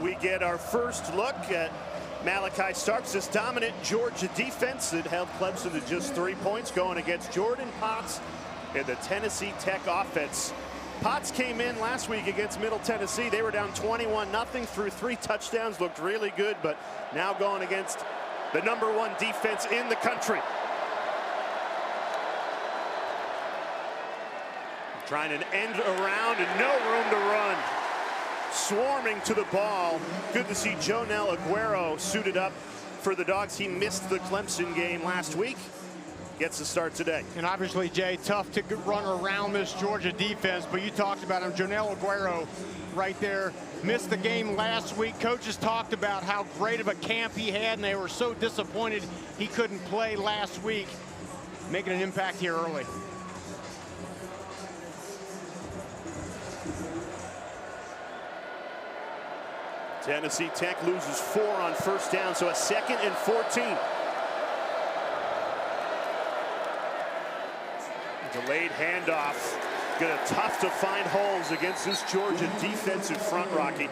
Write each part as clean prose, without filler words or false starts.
We get our first look at Malachi Starks, this dominant Georgia defense that held Clemson to just 3 points, going against Jordan Potts and the Tennessee Tech offense. Potts came in last week against Middle Tennessee. They were down 21-0, threw 3 touchdowns, looked really good, but now going against the #1 defense in the country. Trying an end around and no room to run. Swarming to the ball. Good to see Jonel Aguero suited up for the Dogs. He missed the Clemson game last week. Gets the start today. And obviously, Jay, tough to run around this Georgia defense, but you talked about him. Jonel Aguero right there missed the game last week. Coaches talked about how great of a camp he had, and they were so disappointed he couldn't play last week. Making an impact here early. Tennessee Tech loses 4 on first down, so a 2nd and 14. Delayed handoff. Gonna tough to find holes against this Georgia defensive front, Rocky.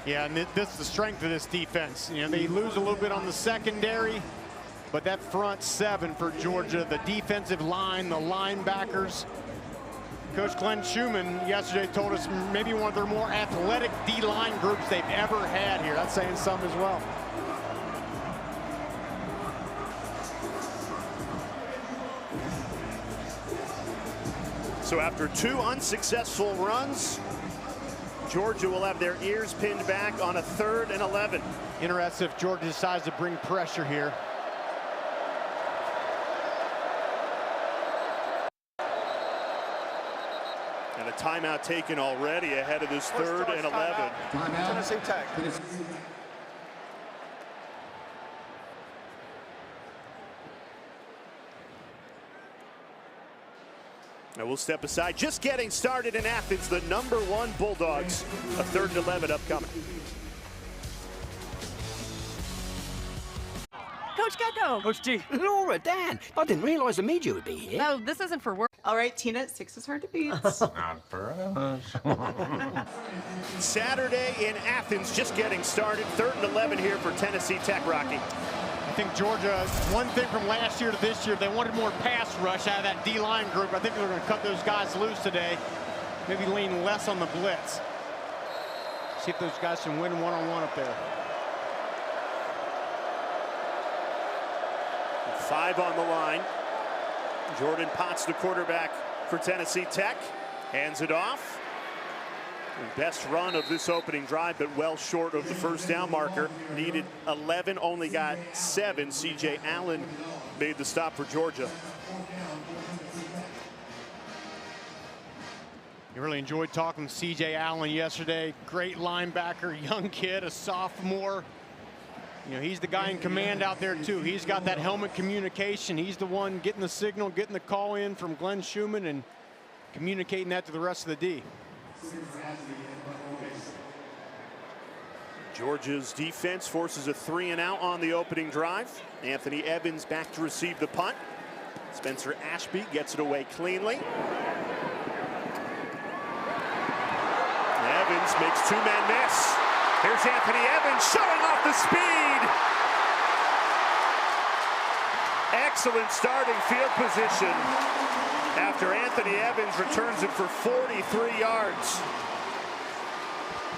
Yeah, and this is the strength of this defense. You know, they lose a little bit on the secondary, but that front 7 for Georgia, the defensive line, the linebackers. Coach Glenn Schumann yesterday told us maybe one of their more athletic D-line groups they've ever had here. That's saying something as well. So after 2 unsuccessful runs, Georgia will have their ears pinned back on a 3rd and 11. Interesting if Georgia decides to bring pressure here. And a timeout taken already ahead of this 3rd and 11. Tennessee Tech. Now we'll step aside. Just getting started in Athens, the #1 Bulldogs. A 3rd and 11 upcoming. Coach Gecko. Coach G. Laura, Dan, I didn't realize the media would be here. No, this isn't for work. All right, Tina, 6 is hard to beat. Not for us. Saturday in Athens, just getting started. 3rd and 11 here for Tennessee Tech, Rocky. I think Georgia, one thing from last year to this year, they wanted more pass rush out of that D-line group. I think they're going to cut those guys loose today. Maybe lean less on the blitz. See if those guys can win one-on-one up there. 5 on the line. Jordan Potts, the quarterback for Tennessee Tech, hands it off. Best run of this opening drive, but well short of the first down marker. Needed 11, only got 7. C.J. Allen made the stop for Georgia. You really enjoyed talking to C.J. Allen yesterday. Great linebacker, young kid, a sophomore. You know, he's the guy in command out there too. He's got that helmet communication. He's the one getting the signal, getting the call in from Glenn Schumann and communicating that to the rest of the D. Georgia's defense forces a 3 and out on the opening drive. Anthony Evans back to receive the punt. Spencer Ashby gets it away cleanly. Evans makes 2 men miss. Here's Anthony Evans showing off the speed. Excellent starting field position after Anthony Evans returns it for 43 yards.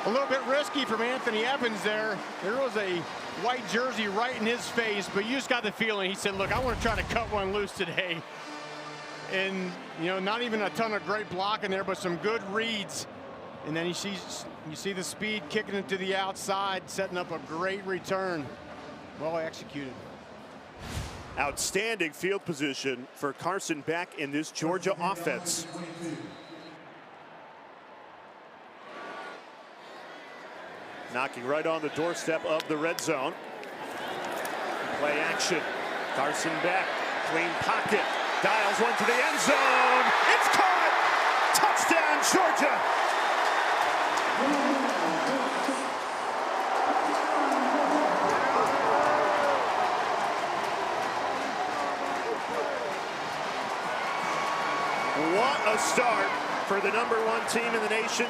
A little bit risky from Anthony Evans there. There was a white jersey right in his face, but you just got the feeling he said, look, I want to try to cut one loose today. And, you know, not even a ton of great blocking there, but some good reads. And then you see the speed kicking it to the outside, setting up a great return. Well executed. Outstanding field position for Carson Beck in this Georgia offense. Knocking right on the doorstep of the red zone. Play action. Carson Beck, clean pocket. Dials one to the end zone. It's caught! Touchdown, Georgia! What a start for the #1 team in the nation.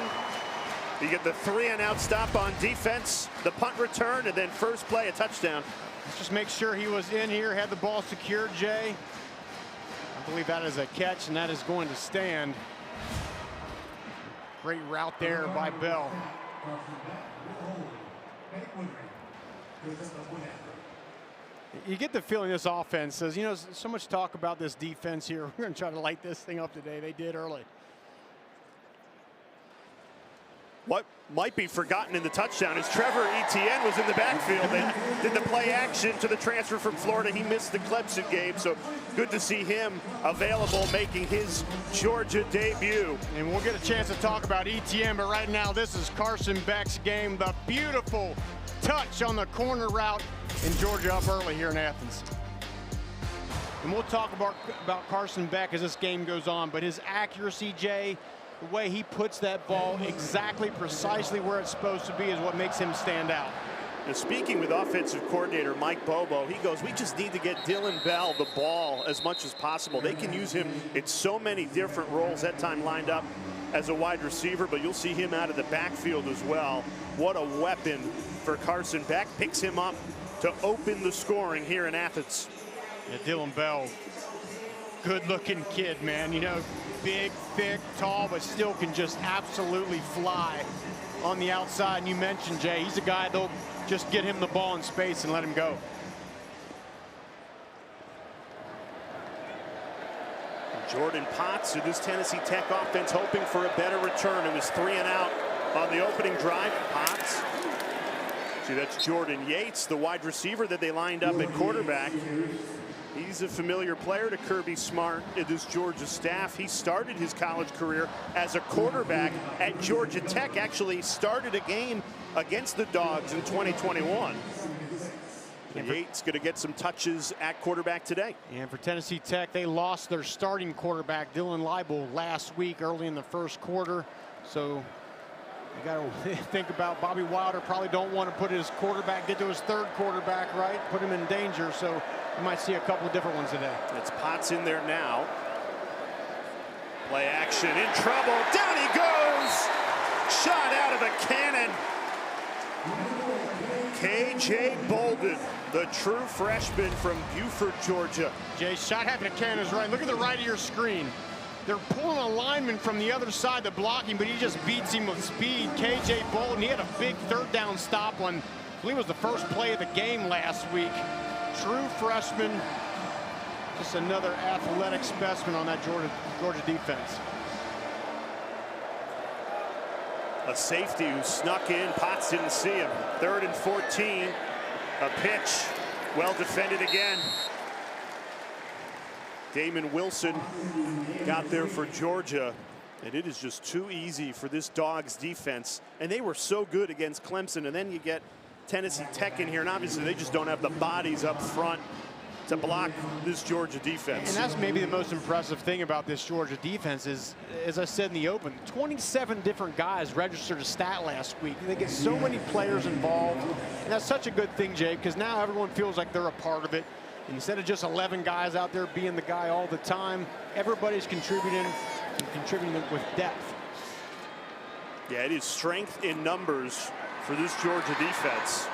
You get the 3-and-out stop on defense, the punt return, and then first play, a touchdown. Let's just make sure he was in here, had the ball secured, Jay. I believe that is a catch, and that is going to stand. Great route there by Bell. You get the feeling this offense says, you know, so much talk about this defense here. We're going to try to light this thing up today. They did early. What might be forgotten in the touchdown is Trevor Etienne was in the backfield and did the play action to the transfer from Florida. He missed the Clemson game, so good to see him available, making his Georgia debut. And we'll get a chance to talk about Etienne, but right now this is Carson Beck's game. The beautiful touch on the corner route in Georgia up early here in Athens. And we'll talk about Carson Beck as this game goes on, but his accuracy, Jay, the way he puts that ball exactly, precisely where it's supposed to be is what makes him stand out. Now, speaking with offensive coordinator Mike Bobo, he goes, we just need to get Dillon Bell the ball as much as possible. They can use him in so many different roles, that time lined up as a wide receiver, but you'll see him out of the backfield as well. What a weapon for Carson Beck. Picks him up to open the scoring here in Athens. Yeah, Dillon Bell, good-looking kid, man. You know, big, thick, tall, but still can just absolutely fly on the outside. And you mentioned, Jay, he's a guy they'll just get him the ball in space and let him go. Jordan Potts of this Tennessee Tech offense hoping for a better return. It was 3-and-out on the opening drive. Potts. See, that's Jordan Yates, the wide receiver that they lined up at quarterback. He's a familiar player to Kirby Smart and this Georgia staff. He started his college career as a quarterback at Georgia Tech. Actually started a game against the Dogs in 2021. And Yates going to get some touches at quarterback today. And for Tennessee Tech, they lost their starting quarterback, Dylan Leibel, last week early in the first quarter. So you got to think about Bobby Wilder. Probably don't want to put his quarterback, get to his third quarterback, right? Put him in danger. So you might see a couple of different ones today. It's Potts in there now. Play action, in trouble. Down he goes. Shot out of a cannon. KJ Bolden, the true freshman from Buford, Georgia. Jay, shot having a cannon is right. Look at the right of your screen. They're pulling a lineman from the other side to block him, but he just beats him with speed. KJ Bolden, he had a big third down stop on, I believe it was the first play of the game last week. True freshman, just another athletic specimen on that Georgia defense. A safety who snuck in. Potts didn't see him. 3rd and 14. A pitch. Well defended again. Damon Wilson got there for Georgia. And it is just too easy for this Dogs defense. And they were so good against Clemson. And then you get Tennessee Tech in here. And obviously they just don't have the bodies up front to block this Georgia defense. And that's maybe the most impressive thing about this Georgia defense is, as I said in the open, 27 different guys registered a stat last week. They get so many players involved. And that's such a good thing, Jay, because now everyone feels like they're a part of it. And instead of just 11 guys out there being the guy all the time, everybody's contributing and contributing with depth. Yeah, it is strength in numbers for this Georgia defense.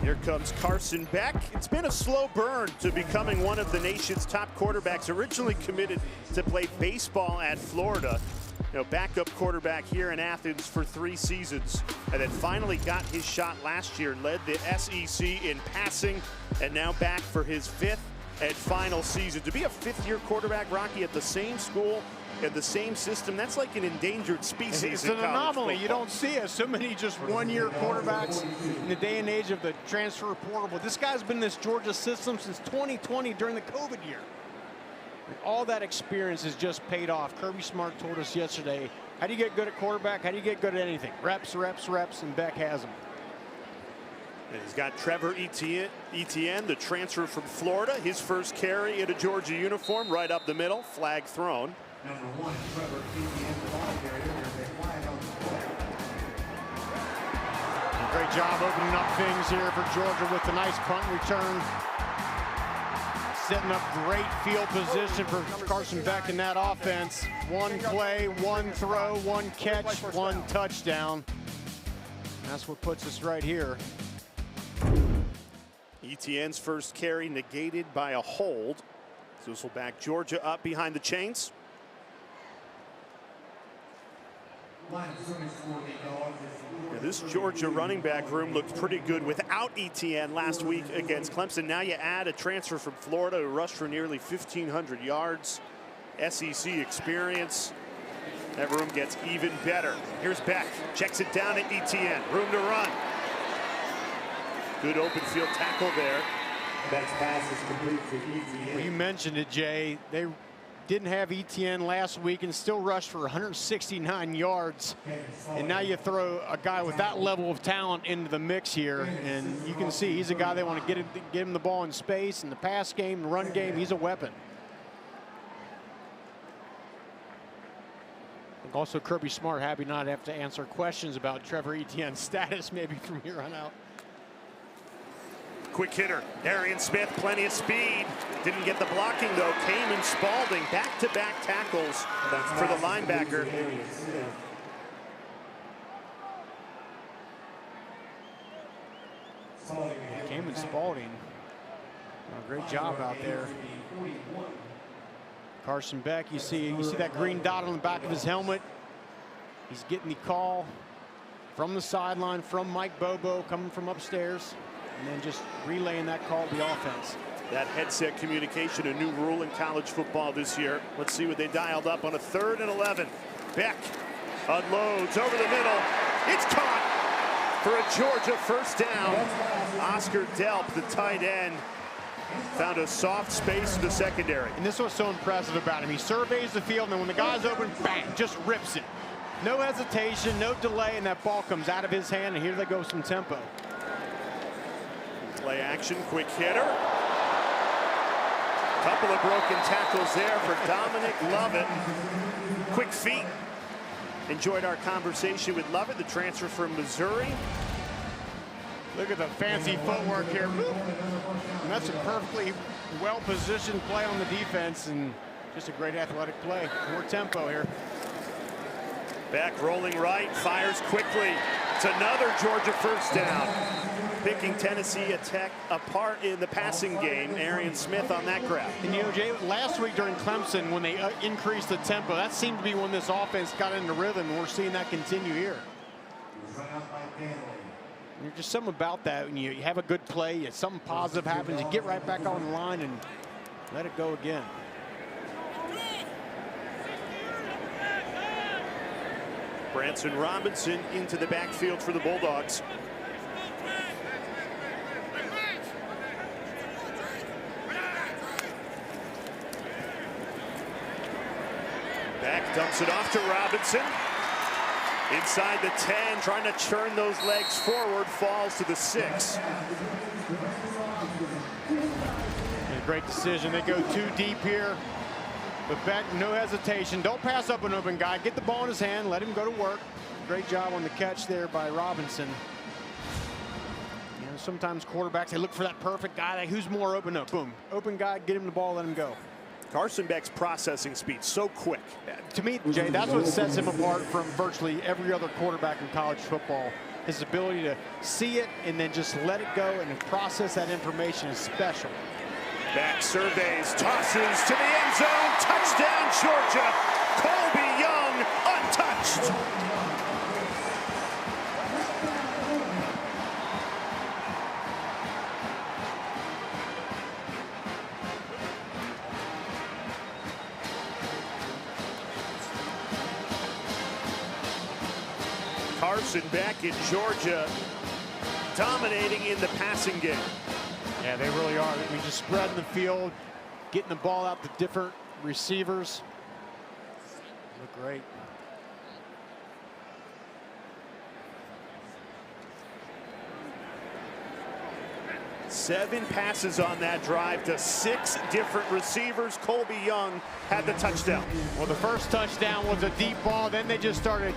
Here comes Carson Beck. It's been a slow burn to becoming one of the nation's top quarterbacks. Originally committed to play baseball at Florida. You know, backup quarterback here in Athens for 3 seasons. And then finally got his shot last year. Led the SEC in passing. And now back for his 5th and final season. To be a 5th-year quarterback, Rocky, at the same school, in the same system, that's like an endangered species. It's an anomaly. You don't see it. So many just one-year quarterbacks in the day and age of the transfer portal. But this guy's been in this Georgia system since 2020 during the COVID year. And all that experience has just paid off. Kirby Smart told us yesterday, how do you get good at quarterback? How do you get good at anything? Reps, reps, reps, and Beck has them. And he's got Trevor Etienne, the transfer from Florida. His first carry in a Georgia uniform, right up the middle, flag thrown. Number 1, Trevor Etienne, the ball carrier. There's a flag on the play. Great job opening up things here for Georgia with the nice punt return. setting up great field position for Carson Beck in that offense. One play, one throw, one catch, one touchdown. That's what puts us right here. ETN's first carry negated by a hold. So this will back Georgia up behind the chains. Line of scrimmage for the Dogs is Yeah, this Georgia running back room looked pretty good without ETN last week against Clemson. Now you add a transfer from Florida who rushed for nearly 1,500 yards. SEC experience. That room gets even better. Here's Beck. Checks it down at ETN. Room to run. Good open field tackle there. Beck's pass is complete for ETN. Well, you mentioned it, Jay. They didn't have ETN last week and still rushed for 169 yards. And now you throw a guy with that level of talent into the mix here, and you can see he's a guy they want to get him the ball in space. In the pass game, the run game, he's a weapon. Also, Kirby Smart happy not to have to answer questions about Trevor Etienne's status maybe from here on out. Quick hitter, Arian Smith, plenty of speed. Didn't get the blocking though. Cayman Spalding, back-to-back tackles for the linebacker. Cayman Spalding, a great job out there. Carson Beck, you see that green dot on the back of his helmet. He's getting the call from the sideline from Mike Bobo coming from upstairs, and then just relaying that call to the offense. That headset communication, a new rule in college football this year. Let's see what they dialed up on a 3rd and 11. Beck unloads over the middle. It's caught for a Georgia first down. Oscar Delp, the tight end, found a soft space in the secondary. And this is what's so impressive about him. He surveys the field, and then when the guy's open, bang, just rips it. No hesitation, no delay, and that ball comes out of his hand, and here they go, some tempo. Play action, quick hitter. Couple of broken tackles there for Dominic Lovett. Quick feet. Enjoyed our conversation with Lovett, the transfer from Missouri. Look at the fancy footwork here. And that's a perfectly well-positioned play on the defense, and just a great athletic play. More tempo here. Beck rolling right, fires quickly. It's another Georgia first down. Picking Tennessee Tech apart in the passing game. Arian Smith on that grab. And you know, Jay, last week during Clemson, when they increased the tempo, that seemed to be when this offense got into rhythm, and we're seeing that continue here. There's just something about that when you have a good play, something positive happens, you get right back on the line and let it go again. Branson Robinson into the backfield for the Bulldogs. Beck dumps it off to Robinson. Inside the 10, trying to churn those legs forward, falls to the 6. And a great decision. They go too deep here. But Beck, no hesitation. Don't pass up an open guy. Get the ball in his hand. Let him go to work. Great job on the catch there by Robinson. You know, sometimes quarterbacks, they look for that perfect guy. Like, who's more open? No, boom. Open guy, get him the ball, let him go. Carson Beck's processing speed, so quick. To me, Jay, that's what sets him apart from virtually every other quarterback in college football. His ability to see it and then just let it go and process that information is special. Beck surveys, tosses to the end zone. Touchdown, Georgia. Colby Young, untouched. Carson Beck in Georgia, dominating in the passing game. Yeah, they really are. I mean, just spreading the field, getting the ball out to different receivers. Look great. Seven passes on that drive to 6 different receivers. Colby Young had the touchdown. Well, the first touchdown was a deep ball. Then they just started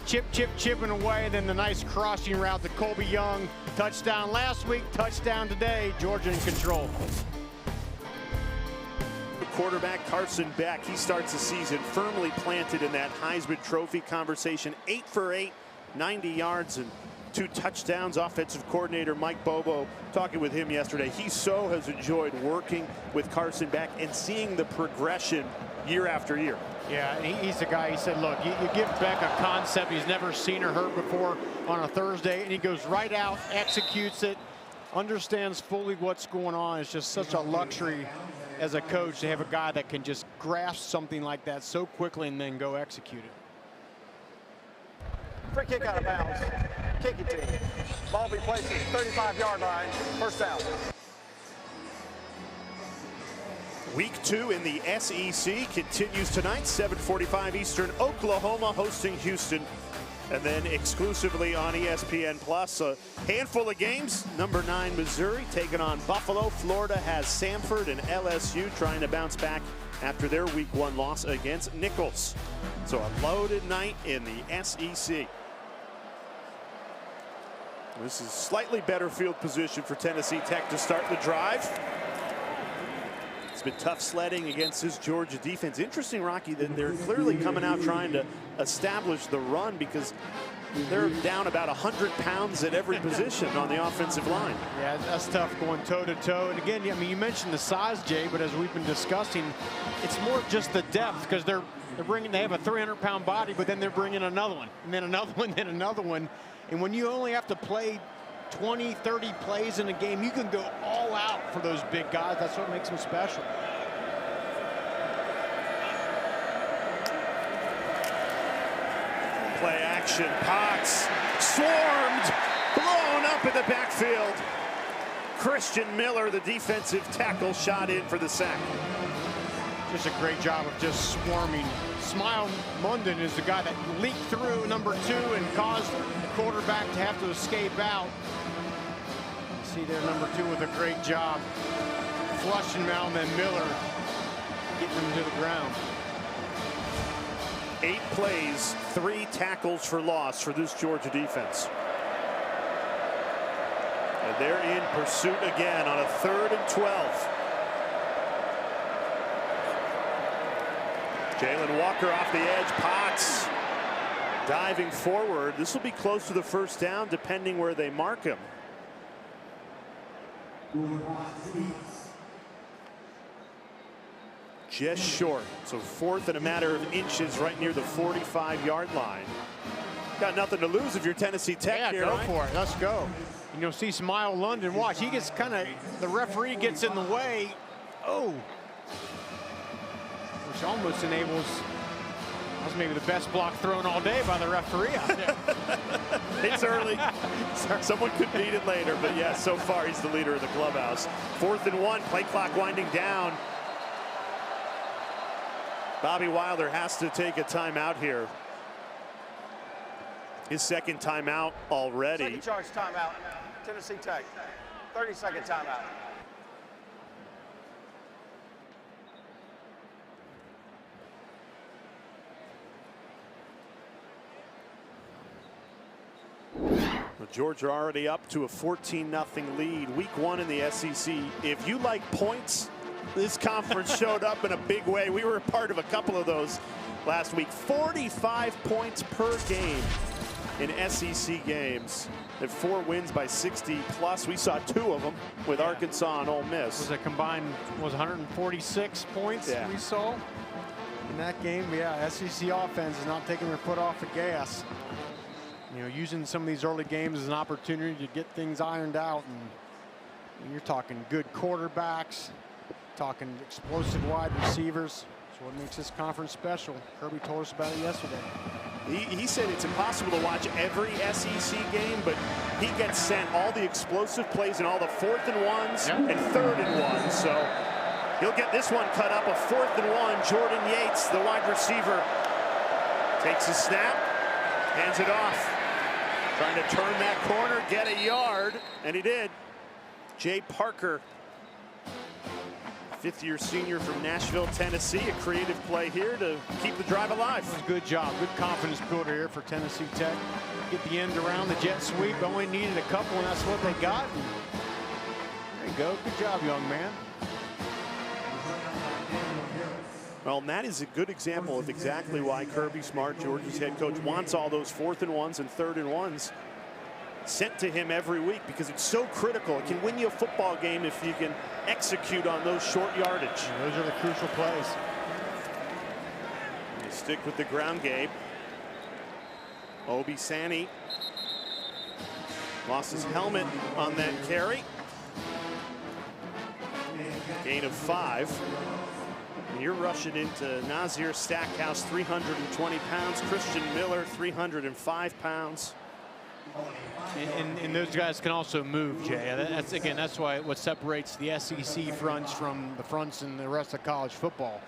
chipping away. Then the nice crossing route to Colby Young. Touchdown last week, touchdown today. Georgia in control. quarterback Carson Beck. He starts the season firmly planted in that Heisman Trophy conversation. 8 for 8, 90 yards and 2 touchdowns. Offensive coordinator Mike Bobo, talking with him yesterday, he so has enjoyed working with Carson Beck and seeing the progression year after year. Yeah, and he's the guy. He said, look, you give Beck a concept he's never seen or heard before on a Thursday, and he goes right out, executes it, understands fully what's going on. It's just such a luxury as a coach to have a guy that can just grasp something like that so quickly and then go execute it. Free kick out of bounds. Kicking team. Ball be placed at the 35-yard line. First down. Week 2 in the SEC continues tonight, 7:45 Eastern. Oklahoma hosting Houston. And then exclusively on ESPN Plus, a handful of games. Number 9 Missouri taking on Buffalo. Florida has Samford, and LSU trying to bounce back after their Week 1 loss against Nicholls. So a loaded night in the SEC. This is slightly better field position for Tennessee Tech to start the drive. It's been tough sledding against this Georgia defense. Interesting, Rocky, that they're clearly coming out trying to establish the run because they're down about 100 pounds at every position on the offensive line. Yeah, that's tough going toe-to-toe. And again, I mean, you mentioned the size, Jay, but as we've been discussing, it's more just the depth because they have a 300-pound body, but then they're bringing another one, and then another one, then another one. And when you only have to play 20, 30 plays in a game, you can go all out for those big guys. That's what makes them special. Play action, Potts swarmed, blown up in the backfield. Christian Miller, the defensive tackle, shot in for the sack. Just a great job of just swarming. Smile Munden is the guy that leaked through number 2 and caused the quarterback to have to escape out. You see there number 2 with a great job flushing him out, and then Miller getting him to the ground. 8 plays, 3 tackles for loss for this Georgia defense. And they're in pursuit again on a 3rd and 12. Jalen Walker off the edge. Potts diving forward. This will be close to the first down depending where they mark him. Just short. So 4th and a matter of inches right near the 45-yard line. Got nothing to lose if you're Tennessee Tech. Yeah, here, go right? for it. Let's go. And you'll see Smile London. Watch, he gets kind of, the referee gets in the way. Oh. Which almost enables, that was maybe the best block thrown all day by the referee out there. It's early. Someone could beat it later, but yeah, so far he's the leader of the clubhouse. 4th and 1, play clock winding down. Bobby Wilder has to take a timeout here. His 2nd timeout already. Second charge timeout. Tennessee Tech. 30-second timeout. Well, Georgia already up to a 14-0 lead. Week 1 in the SEC. If you like points, this conference showed up in a big way. We were a part of a couple of those last week. 45 points per game in SEC games. At 4 wins by 60+. We saw 2 of them with Arkansas and Ole Miss. Was a combined, was 146 points we saw in that game. Yeah, SEC offense is not taking their foot off the gas. You know, using some of these early games as an opportunity to get things ironed out. And you're talking good quarterbacks, talking explosive wide receivers. That's what makes this conference special. Kirby told us about it yesterday. He said it's impossible to watch every SEC game, but he gets sent all the explosive plays and all the 4th and 1s and 3rd and 1s. So he'll get this one cut up, a 4th and 1. Jordan Yates, the wide receiver, takes a snap, hands it off. Trying to turn that corner, get a yard, and he did. Jay Parker, 5th-year senior from Nashville, Tennessee. A creative play here to keep the drive alive. That was a good job. Good confidence builder here for Tennessee Tech. Get the end around the jet sweep. Only needed a couple, and that's what they got. And there you go. Good job, young man. Well, and that is a good example of exactly why Kirby Smart, Georgia's head coach, wants all those 4th and 1s and 3rd and 1s sent to him every week, because it's so critical. It can win you a football game if you can execute on those short yardage. Those are the crucial plays. They stick with the ground game. Obi Sani lost his helmet on that carry. Gain of 5. And you're rushing into Nazir Stackhouse, 320 pounds. Christian Miller, 305 pounds. And those guys can also move, Jay. That's why what separates the SEC fronts from the fronts in the rest of college football.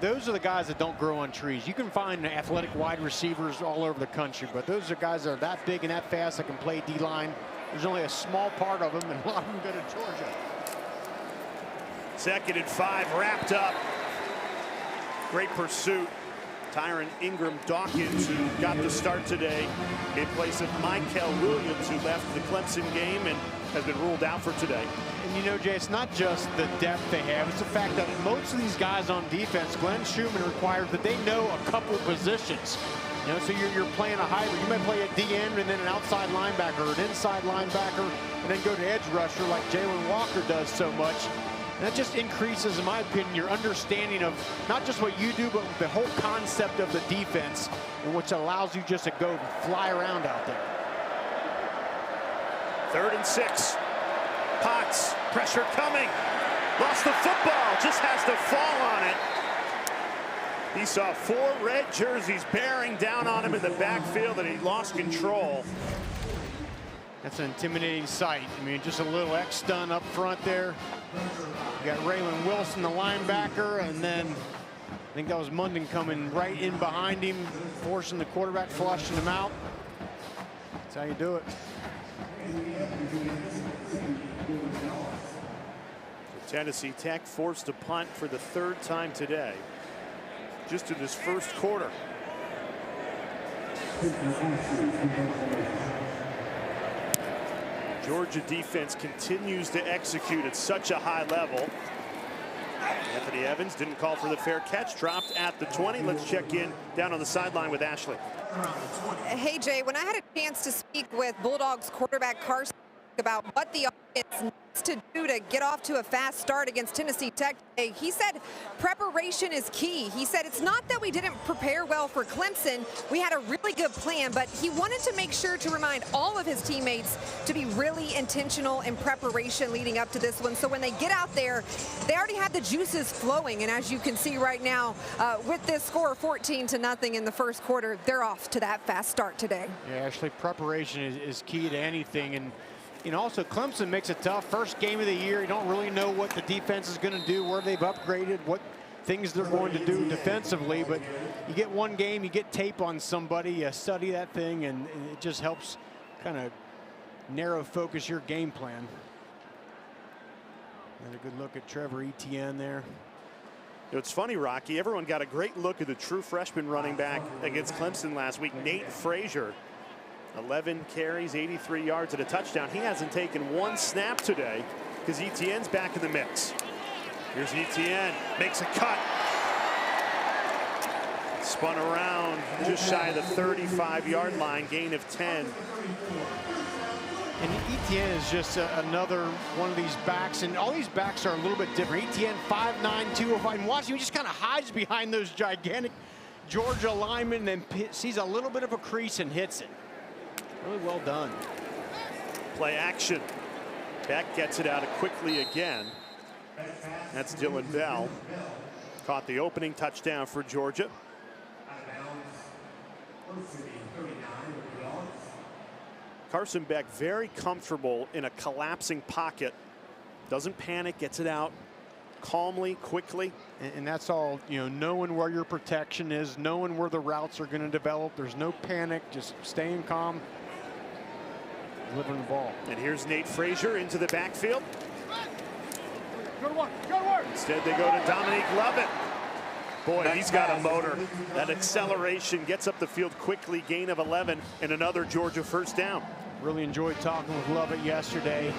Those are the guys that don't grow on trees. You can find athletic wide receivers all over the country, but those are guys that are that big and that fast that can play D-line. There's only a small part of them, and a lot of them go to Georgia. 2nd and 5 wrapped up. Great pursuit. Tyron Ingram Dawkins, who got the start today in place of Michael Williams, who left the Clemson game and has been ruled out for today. And you know, Jay, it's not just the depth they have. It's the fact that most of these guys on defense, Glenn Schumann requires that they know a couple positions. You know, so you're playing a hybrid. You might play a D-end and then an outside linebacker or an inside linebacker and then go to edge rusher like Jalen Walker does so much. And that just increases, in my opinion, your understanding of not just what you do, but the whole concept of the defense, and which allows you just to go and fly around out there. 3rd and 6. Potts, pressure coming. Lost the football, just has to fall on it. He saw 4 red jerseys bearing down on him in the backfield, and he lost control. That's an intimidating sight. I mean, just a little X-stun up front there. You got Raylan Wilson, the linebacker, and then I think that was Munden coming right in behind him, forcing the quarterback, flushing him out. That's how you do it. Tennessee Tech forced to punt for the 3rd time today, just in this first quarter. Georgia defense continues to execute at such a high level. Anthony Evans didn't call for the fair catch, dropped at the 20. Let's check in down on the sideline with Ashley. Hey, Jay, when I had a chance to speak with Bulldogs quarterback Carson about what the offense needs to do to get off to a fast start against Tennessee Tech today, he said preparation is key. He said it's not that we didn't prepare well for Clemson. We had a really good plan, but he wanted to make sure to remind all of his teammates to be really intentional in preparation leading up to this one. So when they get out there, they already have the juices flowing. And as you can see right now, with this score 14-0 in the first quarter, they're off to that fast start today. Yeah, actually, preparation is key to anything. And you know, also Clemson makes it tough. First game of the year, you don't really know what the defense is going to do, where they've upgraded, what things they're going to do defensively. But you get one game, you get tape on somebody, you study that thing, and it just helps kind of narrow focus your game plan. And a good look at Trevor Etienne there. You know, it's funny, Rocky. Everyone got a great look at the true freshman running back against Clemson last week, Nate Frazier. 11 carries, 83 yards, and a touchdown. He hasn't taken one snap today because Etienne's back in the mix. Here's Etienne, makes a cut. Spun around just shy of the 35-yard line, gain of 10. And Etienne is just another one of these backs, and all these backs are a little bit different. Etienne, 5'9", 205, and watch him, he just kind of hides behind those gigantic Georgia linemen and then sees a little bit of a crease and hits it. Really well done. Play action. Beck gets it out quickly again. That's Dylan Bell. Caught the opening touchdown for Georgia. Carson Beck very comfortable in a collapsing pocket. Doesn't panic, gets it out calmly, quickly. And that's all, you know, knowing where your protection is, knowing where the routes are going to develop. There's no panic, just staying calm, delivering the ball. And here's Nate Frazier into the backfield. Good work. Good work. Instead, they go to Dominique Lovett. Boy, he's got a motor. That acceleration gets up the field quickly, gain of 11, and another Georgia first down. Really enjoyed talking with Lovett yesterday.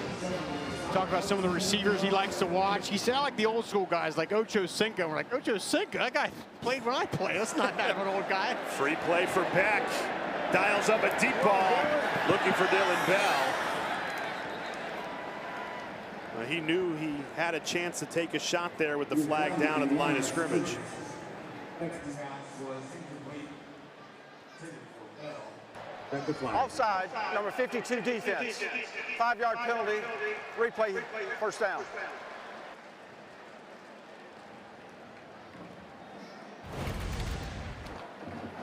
Talked about some of the receivers he likes to watch. He said, I like the old school guys like Ocho Cinco. We're like, Ocho Cinco? That guy played when I played. That's not that of an old guy. Free play for Beck. Dials up a deep ball. Looking for Dylan Bell. Well, he knew he had a chance to take a shot there with the flag down at the line of scrimmage. Offside, number 52 defense. 5-yard penalty, replay, first down.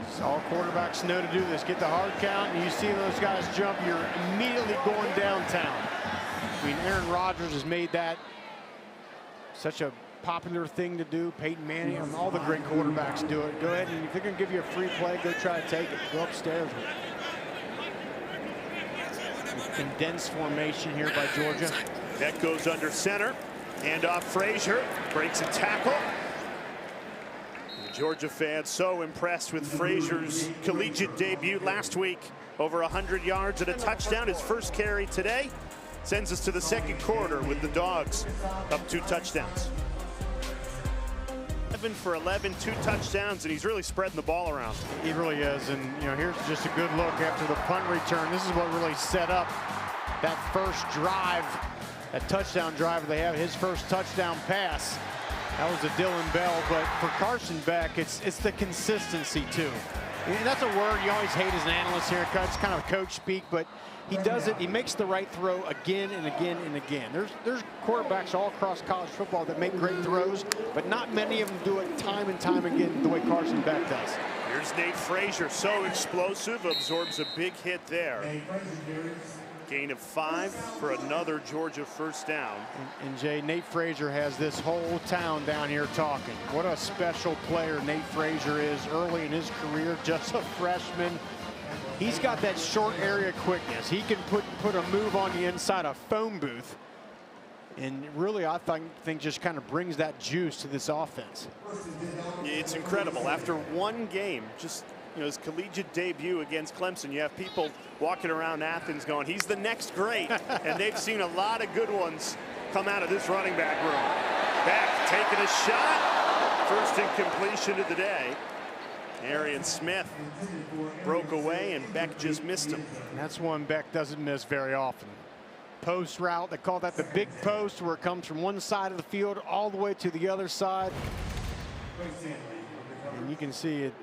It's all quarterbacks know to do this. Get the hard count, and you see those guys jump, you're immediately going downtown. I mean, Aaron Rodgers has made that such a popular thing to do. Peyton Manning, and all the great quarterbacks do it. Go ahead, and if they're going to give you a free play, go try to take it. Go upstairs with it. Condensed formation here by Georgia. Beck goes under center. Hand off Frazier. Breaks a tackle. The Georgia fans so impressed with Frazier's collegiate debut last week. Over 100 yards and a touchdown. His first carry today sends us to the second quarter with the Dogs up 2 touchdowns. 11 for 11, 2 touchdowns, and he's really spreading the ball around. He really is, and you know, here's just a good look after the punt return. This is what really set up that first drive, that touchdown drive. They have his first touchdown pass. That was a Dylan Bell, but for Carson Beck, it's the consistency too. And that's a word you always hate as an analyst here. It's kind of coach speak, but he does it. He makes the right throw again and again and again. There's quarterbacks all across college football that make great throws, but not many of them do it time and time again the way Carson Beck does. Here's Nate Frazier, so explosive, absorbs a big hit there. Gain of 5 for another Georgia first down. And Jay, Nate Frazier has this whole town down here talking. What a special player Nate Frazier is early in his career, just a freshman. He's got that short area quickness. He can put a move on the inside a phone booth. And really, I think just kind of brings that juice to this offense. It's incredible. After one game, just his collegiate debut against Clemson, you have people walking around Athens going, he's the next great. And they've seen a lot of good ones come out of this running back room. Beck taking a shot. First incompletion of the day. Arian Smith broke away, and Beck just missed him. And that's one Beck doesn't miss very often. Post route, they call that the big post, where it comes from one side of the field all the way to the other side. And you can see it.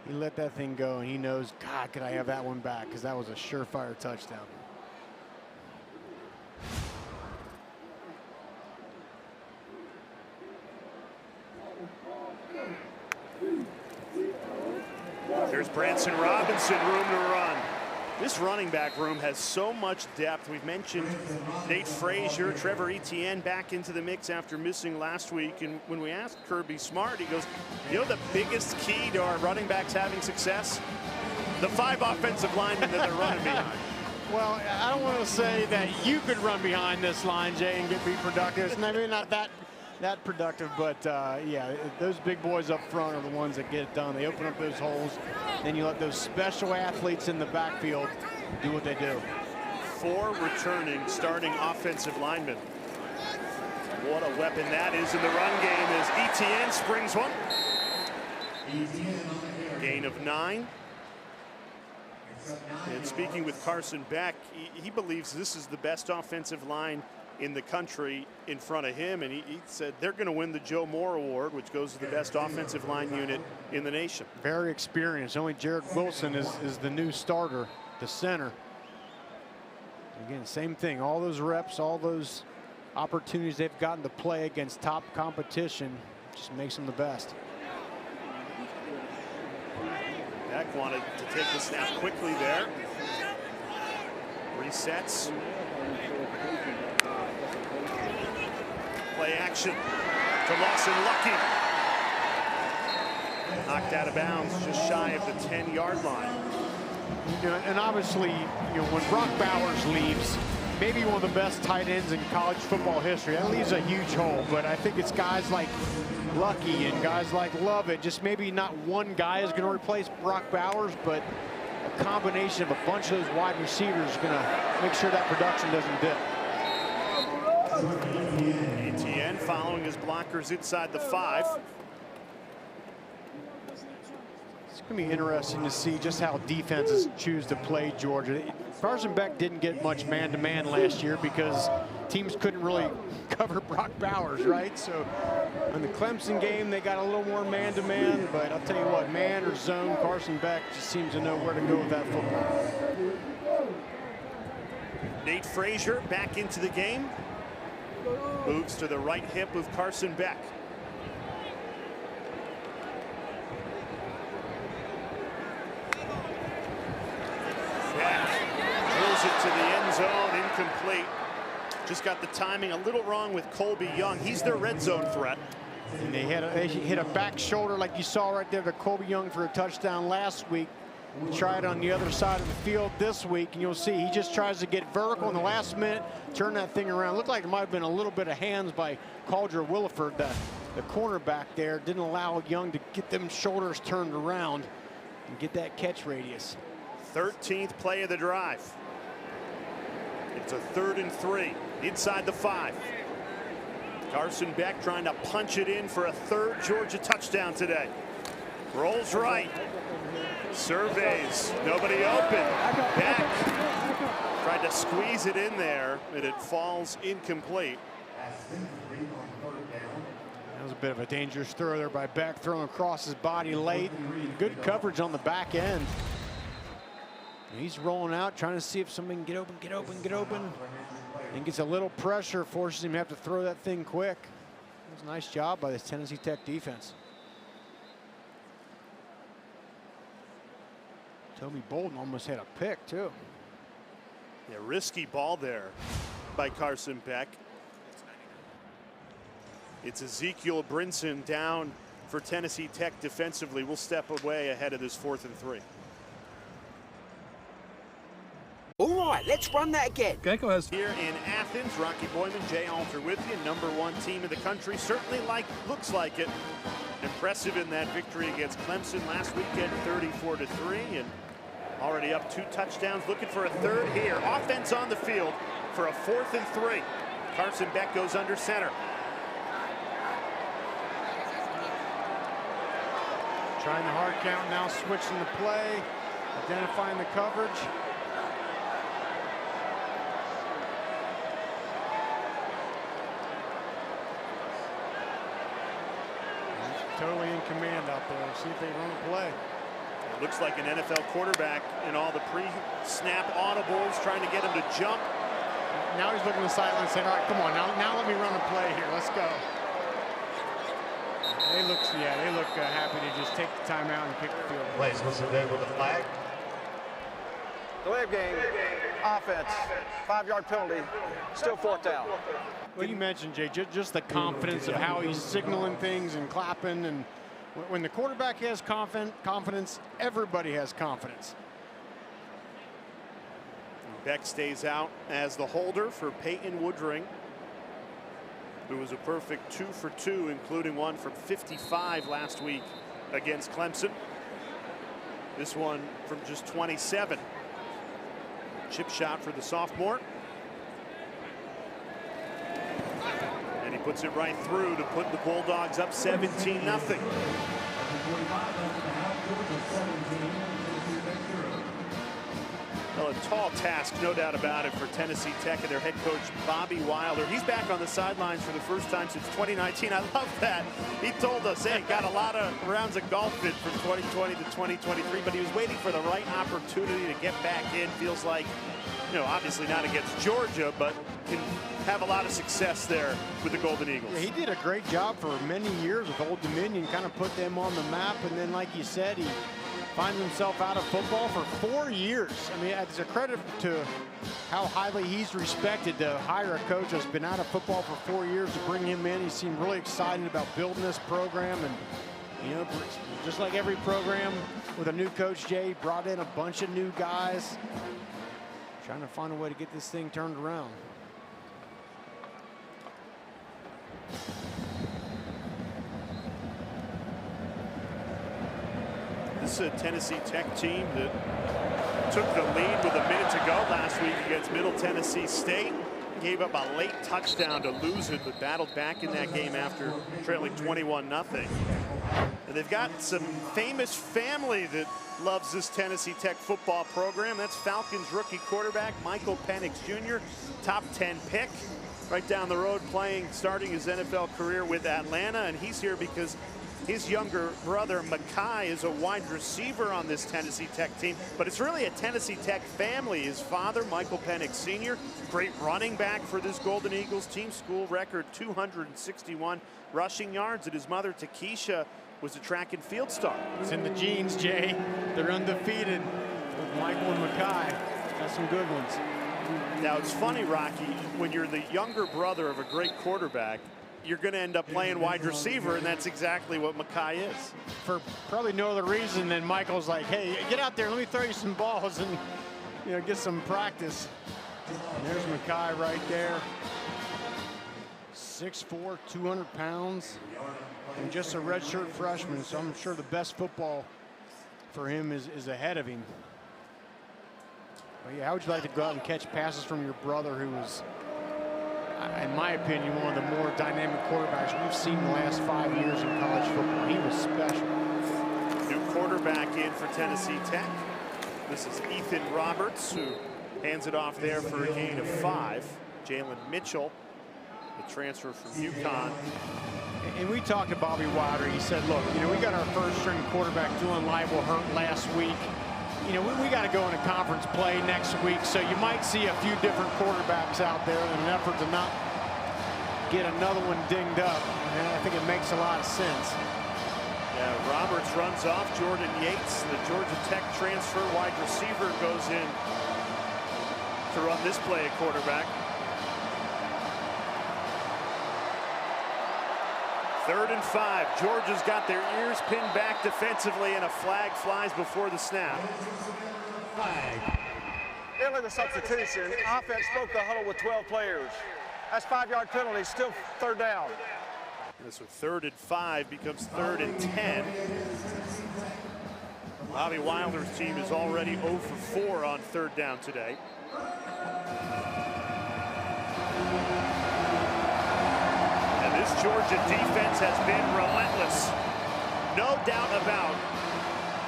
He let that thing go, and he knows, God, could I have that one back? Because that was a surefire touchdown. There's Branson Robinson, room to run. This running back room has so much depth. We've mentioned Nate Frazier, Trevor Etienne back into the mix after missing last week. And when we asked Kirby Smart, he goes, the biggest key to our running backs having success? The 5 offensive linemen that they're running behind. Well, I don't want to say that you could run behind this line, Jay, and be productive. It's maybe not that productive, but yeah, those big boys up front are the ones that get it done. They open up those holes, then you let those special athletes in the backfield do what they do. 4 returning starting offensive linemen. What a weapon that is in the run game as Etienne springs one. Gain of 9. And speaking with Carson Beck, he believes this is the best offensive line in the country in front of him, and he said they're going to win the Joe Moore Award, which goes to the best offensive line unit in the nation. Very experienced. Only Jared Wilson is the new starter, the center. Again, same thing. All those reps, all those opportunities they've gotten to play against top competition just makes them the best. Beck wanted to take the snap quickly there. Resets. Play action to Lawson Lucky. Knocked out of bounds just shy of the 10-yard line. And obviously, when Brock Bowers leaves, maybe one of the best tight ends in college football history, that leaves a huge hole. But I think it's guys like Lucky and guys like Lovett. Just maybe not one guy is going to replace Brock Bowers, but a combination of a bunch of those wide receivers is going to make sure that production doesn't dip. Etienne following his blockers inside the 5. It's going to be interesting to see just how defenses choose to play Georgia. Carson Beck didn't get much man-to-man last year because teams couldn't really cover Brock Bowers, right? So in the Clemson game, they got a little more man-to-man, but I'll tell you what, man or zone, Carson Beck just seems to know where to go with that football. Nate Frazier back into the game. Moves to the right hip of Carson Beck. Beck drills it to the end zone, incomplete. Just got the timing a little wrong with Colby Young. He's their red zone threat. And they hit a back shoulder like you saw right there to Colby Young for a touchdown last week. Try it on the other side of the field this week, and you'll see he just tries to get vertical in the last minute, turn that thing around. Looked like it might have been a little bit of hands by Caldra Williford, the cornerback there. Didn't allow Young to get them shoulders turned around and get that catch radius. 13th play of the drive. It's a 3rd and 3 inside the 5. Carson Beck trying to punch it in for a 3rd Georgia touchdown today. Rolls right. Surveys. Nobody open. Beck tried to squeeze it in there, and it falls incomplete. That was a bit of a dangerous throw there by Beck, throwing across his body late. Good coverage on the back end. He's rolling out, trying to see if somebody can get open. And gets a little pressure, forces him to have to throw that thing quick. It was a nice job by this Tennessee Tech defense. Toby Bolden almost had a pick, too. Yeah, risky ball there by Carson Beck. It's Ezekiel Brinson down for Tennessee Tech defensively. We'll step away ahead of this 4th and 3. All right, let's run that again. Geico has Here in Athens, Rocky Boyman, Jay Alter with you. #1 team in the country. Certainly looks like it. Impressive in that victory against Clemson last weekend, 34-3, and already up 2 touchdowns. Looking for a 3rd here. Offense on the field for a 4th and 3. Carson Beck goes under center. Trying the hard count, now switching the play, identifying the coverage. Totally in command out there. See if they run a play. It looks like an NFL quarterback in all the pre-snap audibles, trying to get him to jump. Now he's looking at the sideline saying, all right, come on, now let me run a play here. Let's go. They look happy to just take the timeout and pick the field. Plays whistle there with a flag. Delay of game, offense, 5-yard penalty, still 4th down. Well, you mentioned, Jay, just the confidence of how he's signaling things and clapping. And when the quarterback has confidence, everybody has confidence. Beck stays out as the holder for Peyton Woodring, who was a perfect 2 for 2, including one from 55 last week against Clemson. This one from just 27. Chip shot for the sophomore. And he puts it right through to put the Bulldogs up 17-0. Well, a tall task, no doubt about it, for Tennessee Tech and their head coach, Bobby Wilder. He's back on the sidelines for the first time since 2019. I love that. He told us, hey, got a lot of rounds of golf in from 2020 to 2023, but he was waiting for the right opportunity to get back in. Feels like, you know, obviously not against Georgia, but can have a lot of success there with the Golden Eagles. Yeah, he did a great job for many years with Old Dominion, kind of put them on the map, and then, like you said, he finds himself out of football for 4 years. I mean, it's a credit to how highly he's respected to hire a coach that's been out of football for 4 years to bring him in. He seemed really excited about building this program, and, you know, just like every program with a new coach, Jay brought in a bunch of new guys, trying to find a way to get this thing turned around. This is a Tennessee Tech team that took the lead with a minute to go last week against Middle Tennessee State. gave up a late touchdown to lose it, but battled back in that game after trailing 21-0. And they've got some famous family that loves this Tennessee Tech football program. That's Falcons rookie quarterback Michael Penix Jr., top 10 pick, right down the road starting his NFL career with Atlanta. And he's here because his younger brother Mekhi is a wide receiver on this Tennessee Tech team, but it's really a Tennessee Tech family. His father, Michael Penix Sr., great running back for this Golden Eagles team, school record 261 rushing yards, and his mother, Takesha, was a track and field star. It's in the genes, Jay. They're undefeated with Michael and Mekhi. That's some good ones. Now, it's funny, Rocky, when you're the younger brother of a great quarterback, you're going to end up playing wide receiver, and that's exactly what Mekhi is. For probably no other reason than Michael's like, hey, get out there, let me throw you some balls and get some practice. And there's Mekhi right there. 6'4", 200 pounds, and just a redshirt freshman, so I'm sure the best football for him is ahead of him. But yeah, how would you like to go out and catch passes from your brother, who was, in my opinion, one of the more dynamic quarterbacks we've seen in the last 5 years in college football? He was special. New quarterback in for Tennessee Tech. This is Ethan Roberts, who hands it off there for a gain of 5. Jalen Mitchell, the transfer from UConn. And we talked to Bobby Wilder. He said, look, we got our first string quarterback, Dylan Leibel, hurt last week. We got to go into conference play next week, so you might see a few different quarterbacks out there in an effort to not get another one dinged up. And I think it makes a lot of sense. Yeah, Roberts runs off. Jordan Yates, the Georgia Tech transfer wide receiver, goes in to run this play at quarterback. 3rd and 5. Georgia's got their ears pinned back defensively, and a flag flies before the snap. Early the substitution, offense broke the huddle with 12 players. That's 5-yard penalty, still 3rd down. And so 3rd and 5 becomes 3rd and 10. Bobby Wilder's team is already 0 for 4 on 3rd down today. This Georgia defense has been relentless. No doubt about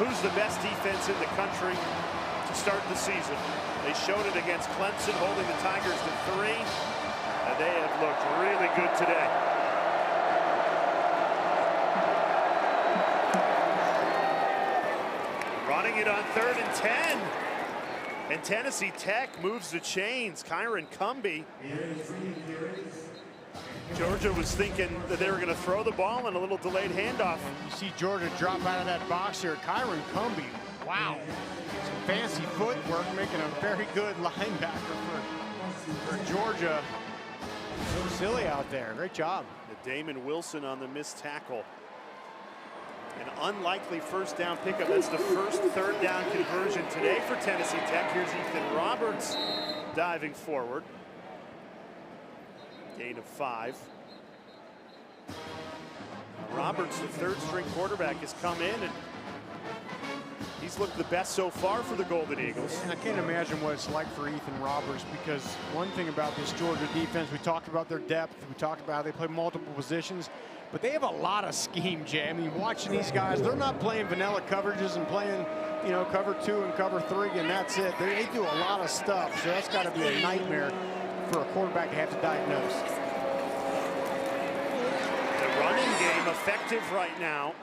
who's the best defense in the country to start the season. They showed it against Clemson, holding the Tigers to 3, and they have looked really good today. Running it on 3rd and 10. And Tennessee Tech moves the chains. Kyron Cumby. Georgia was thinking that they were going to throw the ball in a little delayed handoff. You see Georgia drop out of that box here. Kyron Cumby, wow. Some fancy footwork, making a very good linebacker for Georgia. So silly out there. Great job. Damon Wilson on the missed tackle. An unlikely 1st down pickup. That's the first 3rd down conversion today for Tennessee Tech. Here's Ethan Roberts diving forward. Gain of 5. Roberts, the 3rd string quarterback, has come in, and he's looked the best so far for the Golden Eagles. And I can't imagine what it's like for Ethan Roberts, because one thing about this Georgia defense, we talked about their depth, we talked about how they play multiple positions, but they have a lot of scheme, Jay. I mean, watching these guys, they're not playing vanilla coverages and playing, cover 2 and cover 3, and that's it. They do a lot of stuff, so that's got to be a nightmare for a quarterback to have to diagnose. The running game effective right now.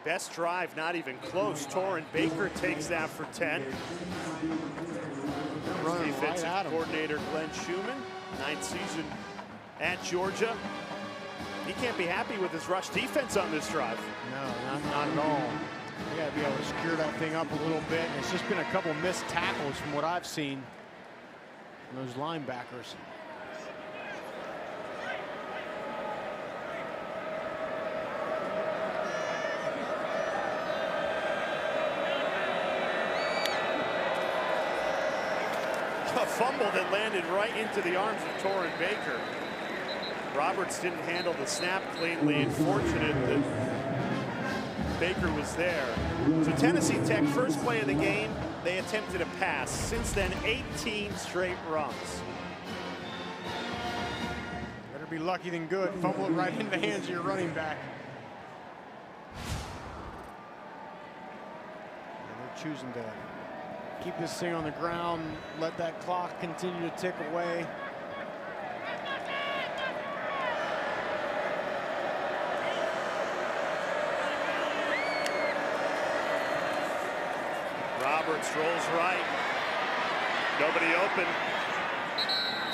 Best drive, not even close. Torrin Baker takes that for 10. Defensive coordinator Glenn Schumann, 9th season at Georgia. He can't be happy with his rush defense on this drive. No, not at all. You got to be able to secure that thing up a little bit. And it's just been a couple missed tackles from what I've seen. Those linebackers. A fumble that landed right into the arms of Torrin Baker. Roberts didn't handle the snap cleanly, and fortunate that Baker was there. So Tennessee Tech, first play of the game, they attempted a pass. Since then, 18 straight runs. be lucky than good. Fumble it right into the hands of your running back. And they're choosing to keep this thing on the ground, let that clock continue to tick away. Roberts rolls right. Nobody open.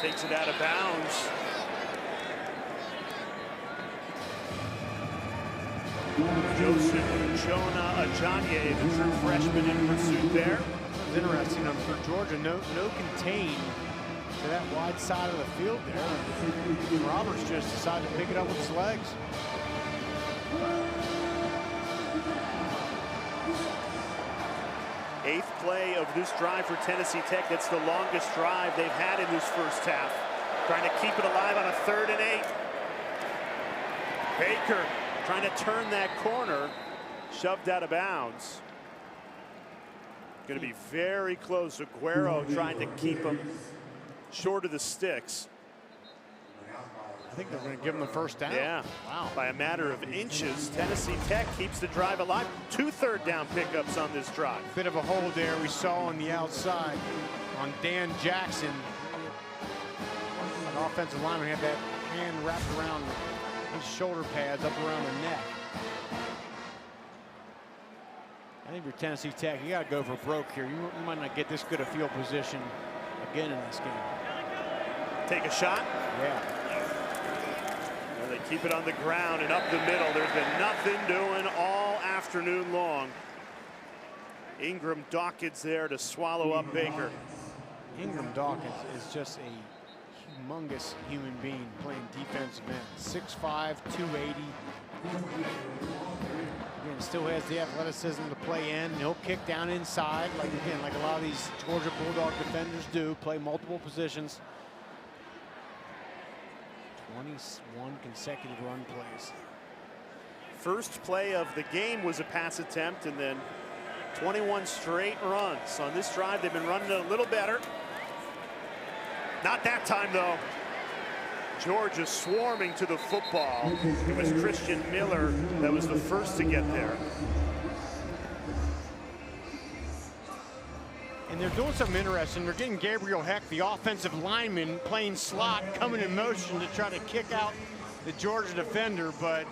Takes it out of bounds. Joseph Jonah Ajanye, the true freshman in pursuit there. It's interesting for Georgia, no contain to that wide side of the field there. Roberts just decided to pick it up with his legs. Eighth play of this drive for Tennessee Tech. That's the longest drive they've had in this first half. Trying to keep it alive on a 3rd and 8. Baker trying to turn that corner. Shoved out of bounds. Going to be very close. Aguero trying to keep him short of the sticks. I think they're going to give him the first down. Yeah. Wow. By a matter of inches. Tennessee Tech keeps the drive alive. 2 third-down pickups on this drive. Bit of a hole there we saw on the outside on Dan Jackson. An offensive lineman had that hand wrapped around his shoulder pads up around the neck. I think for Tennessee Tech, you got to go for broke here. You might not get this good a field position again in this game. Take a shot. Yeah. Well, they keep it on the ground and up the middle. There's been nothing doing all afternoon long. Ingram Dawkins there to swallow up Baker. Ingram Dawkins is just a humongous human being playing defensive end. 6'5", 280. Again, still has the athleticism to play in. He'll kick down inside, like a lot of these Georgia Bulldog defenders do, play multiple positions. 21 consecutive run plays. First play of the game was a pass attempt, and then 21 straight runs. On this drive, they've been running it a little better. Not that time, though. Georgia swarming to the football. It was Christian Miller that was the first to get there. And they're doing something interesting. They're getting Gabriel Heck, the offensive lineman, playing slot, coming in motion to try to kick out the Georgia defender, but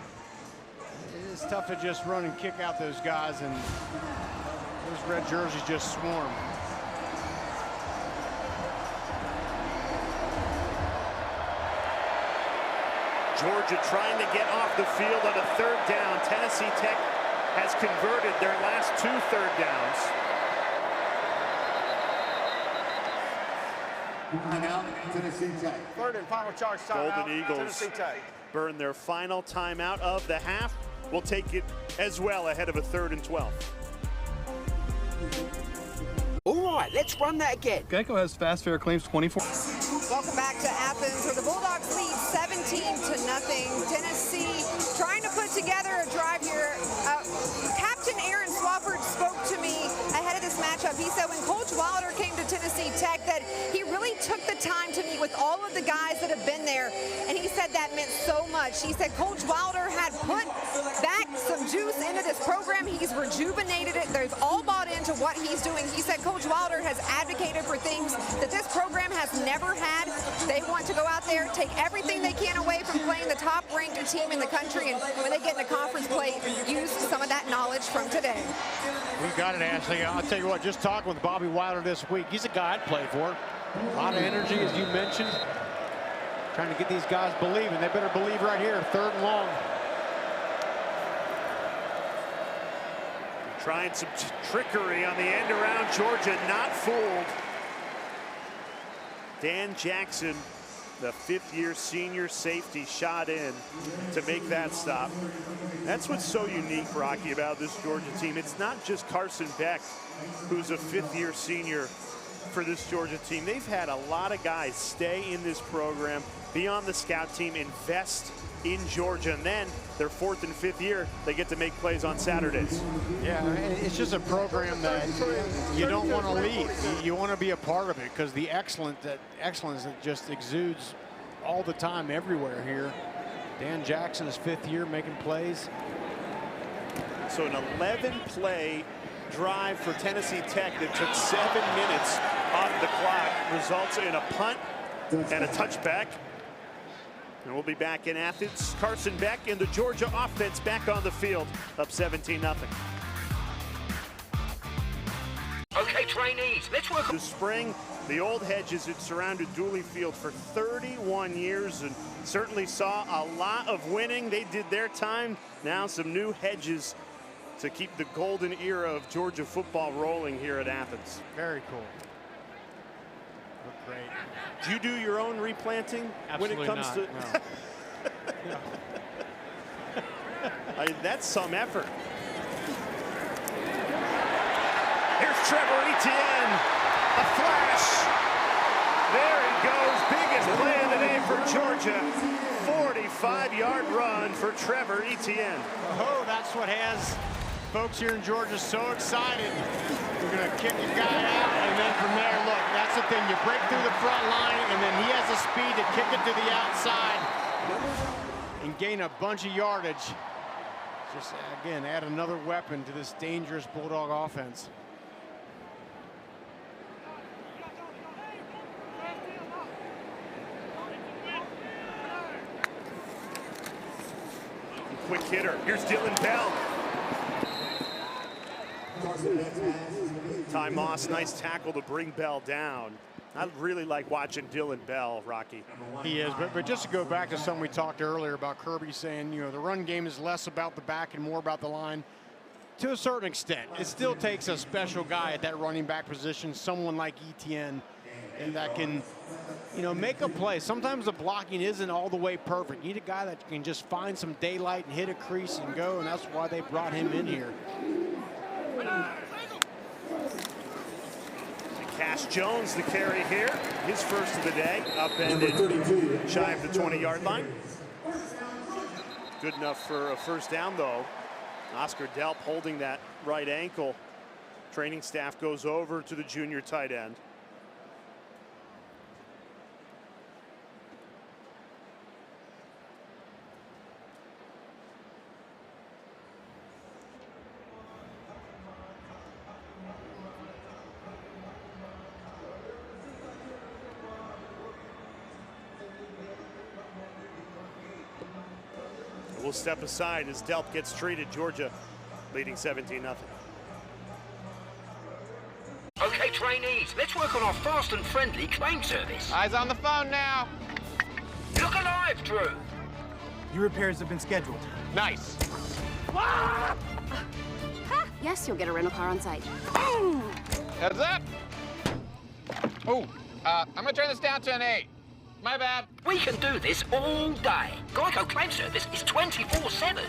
it's tough to just run and kick out those guys, and those red jerseys just swarm. Georgia trying to get off the field on a 3rd down. Tennessee Tech has converted their last 2 third downs. Tennessee Tech. 3rd and final charge timeout. Golden Eagles Tennessee Tech. burn their final timeout of the half. We'll take it as well ahead of a 3rd and 12. All right, let's run that again. Geico has fast fare claims 24. Welcome back to Athens, where the Bulldogs lead 17-0. Tennessee trying to put together a drive here. Captain Aaron Swafford spoke to me ahead of this matchup. He said when Coach Wilder came to Tennessee Tech that he really took the time to meet with all of the guys that have been there, and he said that meant so much. He said Coach Wilder had put back some juice into this program. He's rejuvenated it. They've all bought into what he's doing. He said Coach Wilder has advocated for things that this program has never had. They want to go out there, take everything they can away from playing the top-ranked team in the country, and when they get into conference play, use some of that knowledge from today. We got it, Ashley. I'll tell you what, just talking with Bobby Wilder this week, he's a guy I'd play for. A lot of energy, as you mentioned. Trying to get these guys believing. They better believe right here, 3rd and long. Trying some trickery on the end around. Georgia not fooled. Dan Jackson, the 5th-year senior safety, shot in to make that stop. That's what's so unique, Rocky, about this Georgia team. It's not just Carson Beck, who's a 5th-year senior for this Georgia team. They've had a lot of guys stay in this program, be on the scout team, invest in Georgia, and then their 4th and 5th year, they get to make plays on Saturdays. Yeah, it's just a program that you don't want to leave. You want to be a part of it because the excellence that just exudes all the time, everywhere here. Dan Jackson, his 5th year making plays. So an 11-play drive for Tennessee Tech that took 7 minutes off the clock results in a punt and a touchback. And we'll be back in Athens. Carson Beck and the Georgia offense back on the field, up 17-0. Okay, trainees, let's work This spring, the old hedges had surrounded Dooley Field for 31 years and certainly saw a lot of winning. They did their time. Now some new hedges to keep the golden era of Georgia football rolling here at Athens. Very cool. Look great. Do you do your own replanting Absolutely when it comes not, to? no. That's some effort. Here's Trevor Etienne, a flash. There he goes, biggest play of the day for Georgia. 45-yard run for Trevor Etienne. Oh, that's what has folks here in Georgia so excited. You're going to kick your guy out, and then from there, look, that's the thing. You break through the front line, and then he has the speed to kick it to the outside and gain a bunch of yardage. Just, again, add another weapon to this dangerous Bulldog offense. Quick hitter. Here's Dylan Bell. Ty Moss, nice tackle to bring Bell down. I really like watching Dylan Bell, Rocky. He is, but just to go back to something we talked earlier about Kirby saying, you know, the run game is less about the back and more about the line. To a certain extent, it still takes a special guy at that running back position, someone like Etienne, and that can, you know, make a play. Sometimes the blocking isn't all the way perfect. You need a guy that can just find some daylight and hit a crease and go, and that's why they brought him in here. Cash Jones, the carry here, his first of the day, upended shy of the 20-yard line. Good enough for a first down, though. Oscar Delp holding that right ankle. Training staff goes over to the junior tight end. We'll step aside as Delp gets treated. Georgia leading 17-0. Okay, trainees, let's work on our fast and friendly claim service. Eyes on the phone now. Look alive, Drew. Your repairs have been scheduled. Nice. Yes, you'll get a rental car on site. Heads up. Oh, I'm gonna turn this down to an 8. My bad. We can do this all day. Geico claim service is 24/7.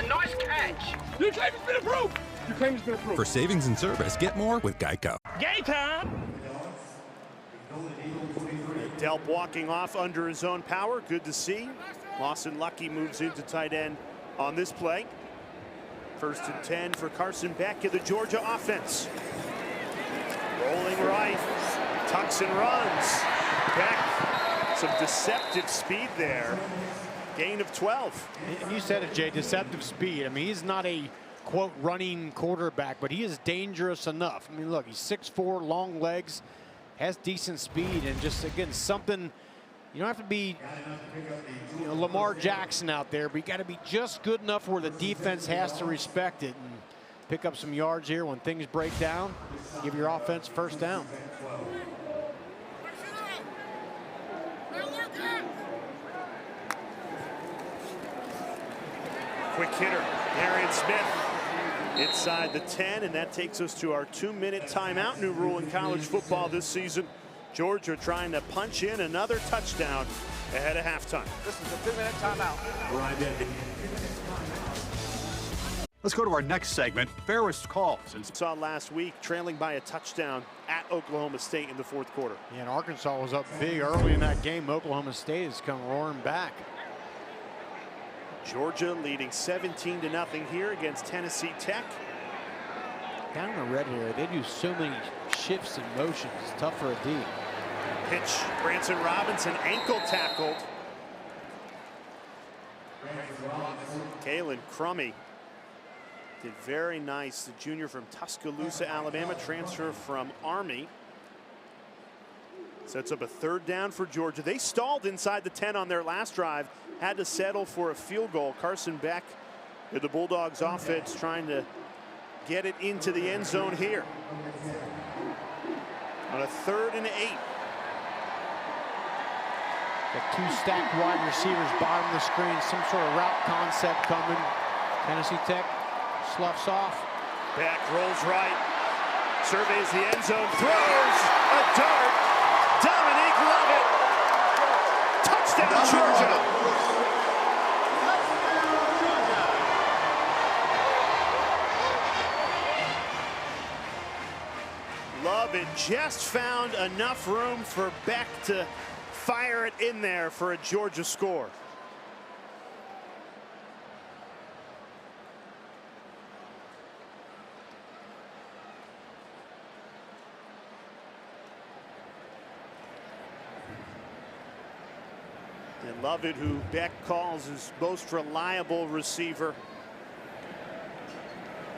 Nice catch. Your claim has been approved. Your claim has been approved. For savings and service, get more with Geico. Game time. Delp walking off under his own power. Good to see. Lawson Lucky moves into tight end on this play. 1st and 10 for Carson Beck of the Georgia offense. Rolling right. Tucks and runs. Beck. Some deceptive speed there. Gain of 12. And you said it, Jay, deceptive speed. I mean, he's not a, quote, running quarterback, but he is dangerous enough. I mean, look, he's 6'4", long legs, has decent speed, and just, again, something, you don't have to be, you know, Lamar Jackson out there, but you got to be just good enough where the defense has to respect it and pick up some yards here when things break down, give your offense first down. Quick hitter, Darian Smith inside the 10, and that takes us to our 2-minute timeout. New rule in college football this season. Georgia trying to punch in another touchdown ahead of halftime. This is a 2-minute timeout. Let's go to our next segment, Fairest Calls. Saw last week trailing by a touchdown at Oklahoma State in the 4th quarter. Yeah, and Arkansas was up big early in that game. Oklahoma State has come roaring back. Georgia leading 17-0 here against Tennessee Tech. Down in the red area, they do so many shifts and motions. It's tough for a D. pitch. Branson Robinson ankle tackled. Kalen Crummy did very nice. The junior from Tuscaloosa, Alabama, transfer from Army. Sets up a 3rd down for Georgia. They stalled inside the 10 on their last drive. Had to settle for a field goal. Carson Beck, the Bulldogs offense, trying to get it into the end zone here. On a 3rd and 8. Got 2 stacked wide receivers bottom of the screen. Some sort of route concept coming. Tennessee Tech sloughs off. Beck rolls right. Surveys the end zone. Throws a dart. Dominique Lovett. Touchdown, Georgia. Lovett just found enough room for Beck to fire it in there for a Georgia score. And Lovett, who Beck calls his most reliable receiver.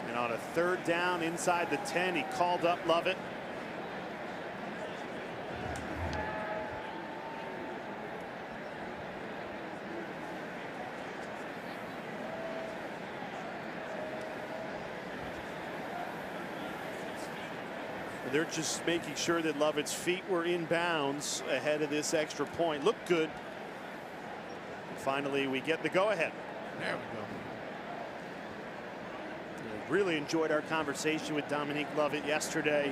And on a 3rd down inside the 10, he called up Lovett. They're just making sure that Lovett's feet were in bounds ahead of this extra point. Looked good. And finally, we get the go-ahead. There we go. Really enjoyed our conversation with Dominique Lovett yesterday.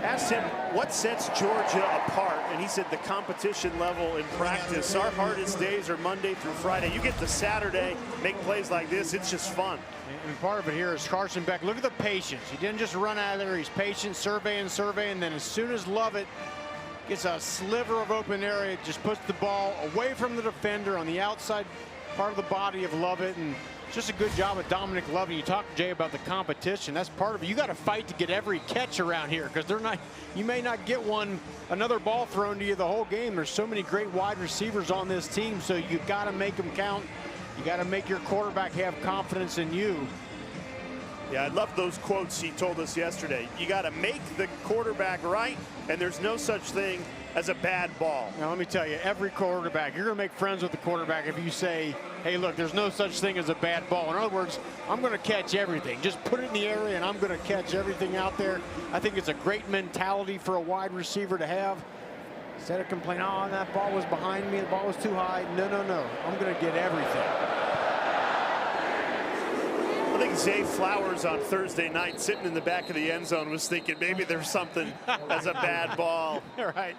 Asked him what sets Georgia apart, and he said the competition level in practice. Our hardest days are Monday through Friday. You get to Saturday, make plays like this, it's just fun. And part of it here is Carson Beck. Look at the patience. He didn't just run out of there. He's patient, surveying, and then as soon as Lovett gets a sliver of open area, just puts the ball away from the defender on the outside part of the body of Lovett. And just a good job of Dominic Lovett. You talked, Jay, about the competition. That's part of it. You got to fight to get every catch around here because they're not. You may not get another ball thrown to you the whole game. There's so many great wide receivers on this team, so you got to make them count. You got to make your quarterback have confidence in you. Yeah, I love those quotes he told us yesterday. You got to make the quarterback right, and there's no such thing as a bad ball. Now, let me tell you, every quarterback, you're going to make friends with the quarterback if you say, hey, look, there's no such thing as a bad ball. In other words, I'm going to catch everything. Just put it in the area, and I'm going to catch everything out there. I think it's a great mentality for a wide receiver to have. Instead of complaining, oh, that ball was behind me, the ball was too high. No, no, no. I'm going to get everything. I think Zay Flowers on Thursday night sitting in the back of the end zone was thinking maybe there's something as a bad ball. Right.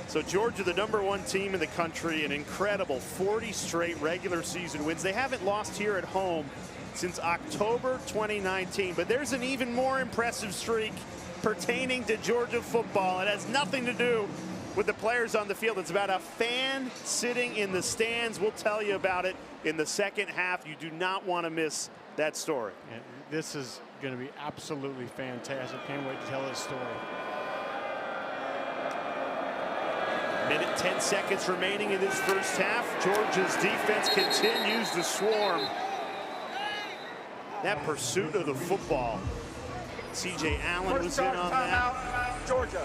So Georgia, the #1 team in the country, an incredible 40 straight regular season wins. They haven't lost here at home since October 2019, but there's an even more impressive streak pertaining to Georgia football. It has nothing to do with the players on the field. It's about a fan sitting in the stands. We'll tell you about it in the second half. You do not want to miss that story. Yeah, this is going to be absolutely fantastic. Can't wait to tell this story. Minute 10 seconds remaining in this first half. Georgia's defense continues to swarm. That pursuit of the football. C.J. Allen was in on that. Georgia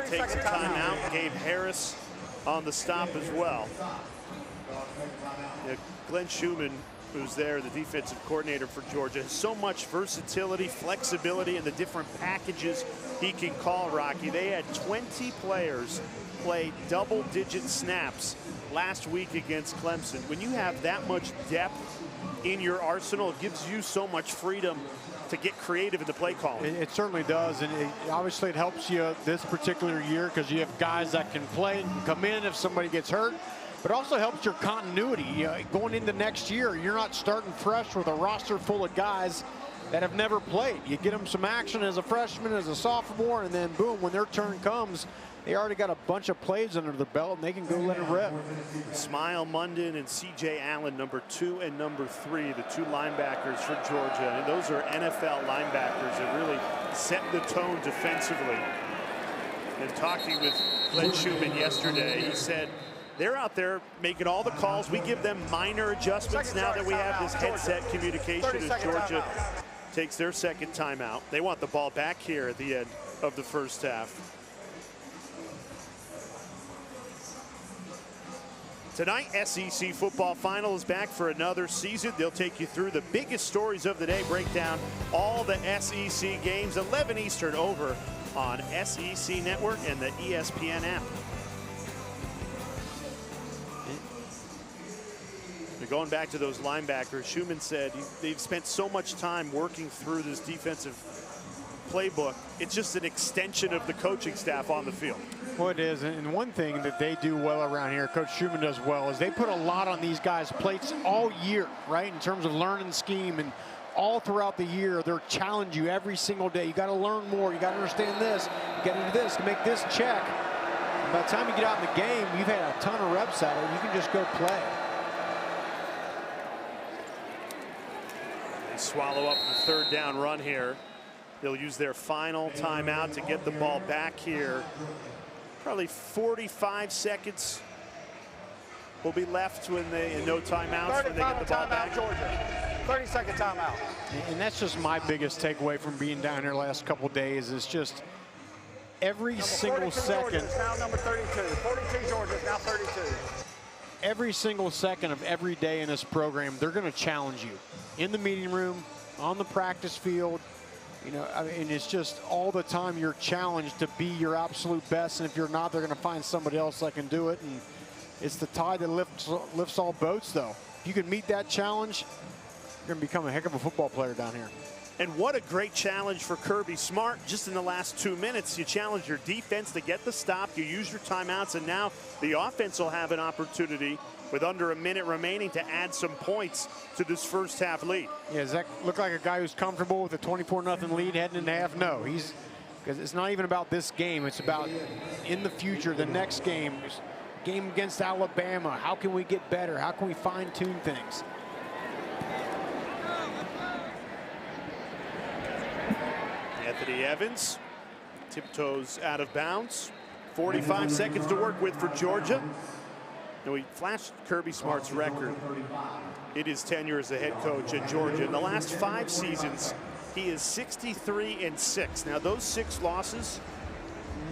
takes a timeout. Gabe Harris on the stop as well. Yeah, Glenn Schumann, who's there, the defensive coordinator for Georgia, has so much versatility, flexibility, and the different packages he can call, Rocky. They had 20 players play double-digit snaps last week against Clemson. When you have that much depth in your arsenal, it gives you so much freedom to get creative in the play calling. It certainly does, and obviously it helps you this particular year because you have guys that can play and come in if somebody gets hurt, but also helps your continuity. Going into next year, you're not starting fresh with a roster full of guys that have never played. You get them some action as a freshman, as a sophomore, and then boom, when their turn comes, they already got a bunch of plays under their belt, and they can go let it rip. Smile Munden and C.J. Allen, number 2 and number 3, the 2 linebackers for Georgia. And those are NFL linebackers that really set the tone defensively. And talking with Glenn Schumann yesterday, he said they're out there making all the calls. We give them minor adjustments now that we have this headset communication as Georgia takes their second timeout. They want the ball back here at the end of the first half. Tonight, SEC football final is back for another season. They'll take you through the biggest stories of the day, break down all the SEC games, 11 Eastern over on SEC Network and the ESPN app. Going back to those linebackers, Schumann said they've spent so much time working through this defensive playbook. It's just an extension of the coaching staff on the field. Well, it is, and one thing that they do well around here, Coach Schumann does well, is they put a lot on these guys' plates all year, right, in terms of learning scheme, and all throughout the year, they're challenge you every single day. You got to learn more. You got to understand this. You got to do this to make this check. And by the time you get out in the game, you've had a ton of reps at it. You can just go play. They swallow up the third down run here. They'll use their final timeout to get the ball back here. Probably 45 seconds will be left when they, no timeouts, when they get the ball back. Georgia. 30-second timeout. And that's just my biggest takeaway from being down here last couple days is just every single second. Georgia is now number 32. 42 Georgia is now 32. Every single second of every day in this program, they're going to challenge you in the meeting room, on the practice field. You know, I mean, it's just all the time you're challenged to be your absolute best. And if you're not, they're going to find somebody else that can do it. And it's the tide that lifts all boats, though. If you can meet that challenge, you're going to become a heck of a football player down here. And what a great challenge for Kirby Smart. Just in the last 2 minutes, you challenge your defense to get the stop. You use your timeouts, and now the offense will have an opportunity with under a minute remaining to add some points to this first half lead. Yeah, does that look like a guy who's comfortable with a 24-0 lead heading into half? No, because it's not even about this game. It's about in the future, the next game against Alabama. How can we get better? How can we fine-tune things? Anthony Evans tiptoes out of bounds. 45 seconds to work with for Georgia. And we flashed Kirby Smart's record. It is tenure as a head coach at Georgia. In the last 5 seasons, he is 63-6. Now, those 6 losses,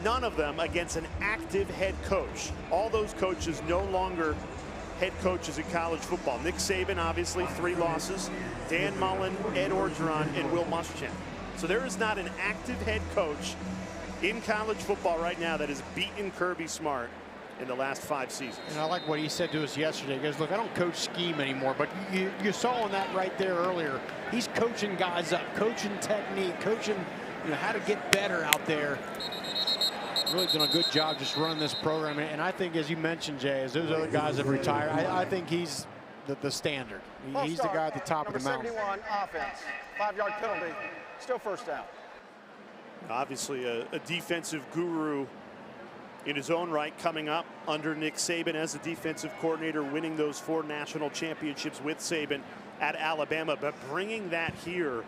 none of them against an active head coach. All those coaches no longer head coaches in college football. Nick Saban, obviously, 3 losses. Dan Mullen, Ed Orgeron, and Will Muschamp. So there is not an active head coach in college football right now that has beaten Kirby Smart in the last 5 seasons. And I like what he said to us yesterday. He goes, look, I don't coach scheme anymore, but you saw in that right there earlier. He's coaching guys up, coaching technique, coaching how to get better out there. Really done a good job just running this program. And I think, as you mentioned, Jay, as those other guys have retired, I think he's the standard. He's the guy at the top of the mountain. Number 71 offense, 5-yard penalty, still first down. Obviously a defensive guru in his own right, coming up under Nick Saban as a defensive coordinator, winning those 4 national championships with Saban at Alabama, but bringing that here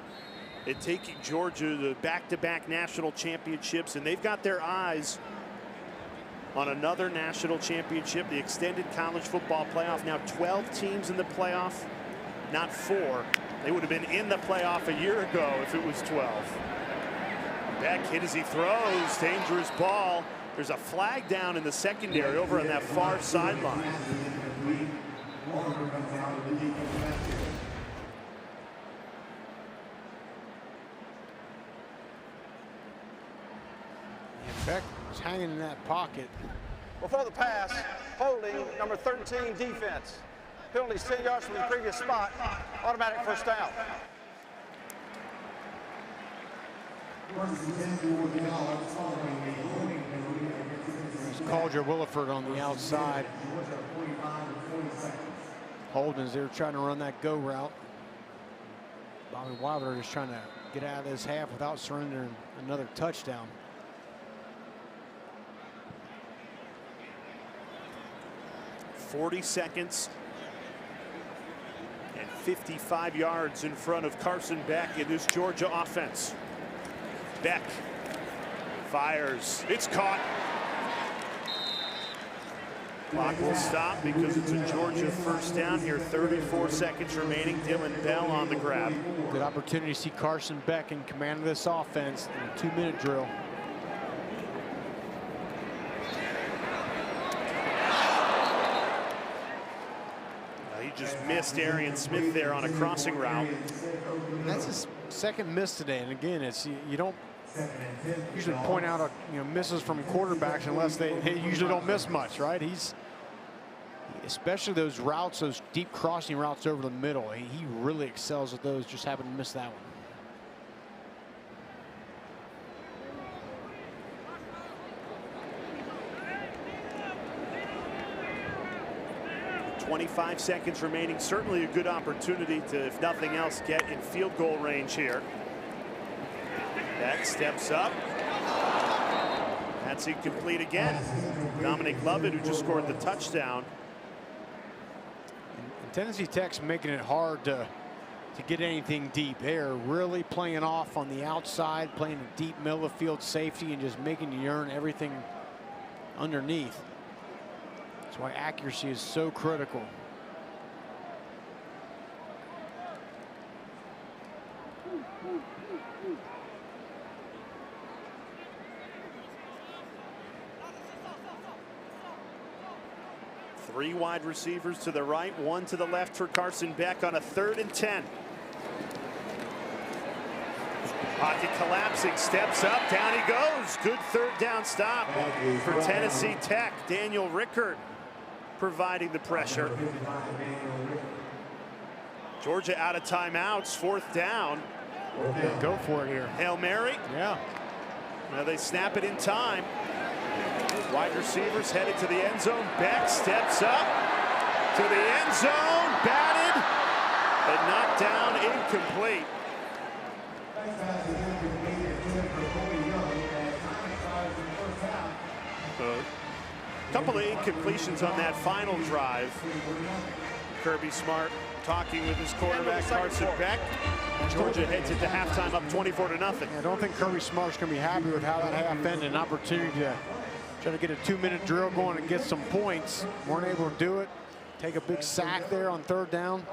and taking Georgia to back-to-back national championships, and they've got their eyes on another national championship, the extended college football playoff. Now 12 teams in the playoff, not 4. They would have been in the playoff a year ago if it was 12. Beck hit as he throws, dangerous ball. There's a flag down in the secondary over on that far sideline. Beck is hanging in that pocket. Before the pass, holding number 13 defense. Penalties 10 yards from the previous spot. Automatic first down. There's Calder Williford on the outside. Holdens, they were trying to run that go route. Bobby Wilder is trying to get out of this half without surrendering another touchdown. 40 seconds and 55 yards in front of Carson Beck in this Georgia offense. Beck fires. It's caught. Clock will stop because it's a Georgia first down here. 34 seconds remaining. Dylan Bell on the grab. Good opportunity to see Carson Beck in command of this offense in a 2-minute drill. He just missed Arian Smith there on a crossing route. That's his second miss today, and again, it's you don't usually point out misses from quarterbacks unless they usually don't miss much, right? Especially those routes, those deep crossing routes over the middle. He really excels at those. Just happened to miss that one. 25 seconds remaining. Certainly a good opportunity to, if nothing else, get in field goal range here. Beck steps up. That's incomplete again. Dominic Lovett, who just scored the touchdown. And Tennessee Tech's making it hard to get anything deep. They are really playing off on the outside, playing a deep middle of field safety, and just making you earn everything underneath. That's why accuracy is so critical. Three wide receivers to the right, one to the left for Carson Beck on a 3rd and 10. Pocket collapsing, steps up, down he goes. Good 3rd down stop for Tennessee Tech. Daniel Rickert providing the pressure. Georgia out of timeouts, 4th down. Yeah, go for it here. Hail Mary. Yeah. Now they snap it in time. Wide receivers headed to the end zone. Beck steps up to the end zone, batted and knocked down, incomplete. A couple of incompletions on that final drive. Kirby Smart talking with his quarterback Carson Beck. Georgia heads into halftime up 24-0. I don't think Kirby Smart's going to be happy with how that half ended. An opportunity to try to get a 2-minute drill going and get some points. Weren't able to do it. Take a big sack there on 3rd down.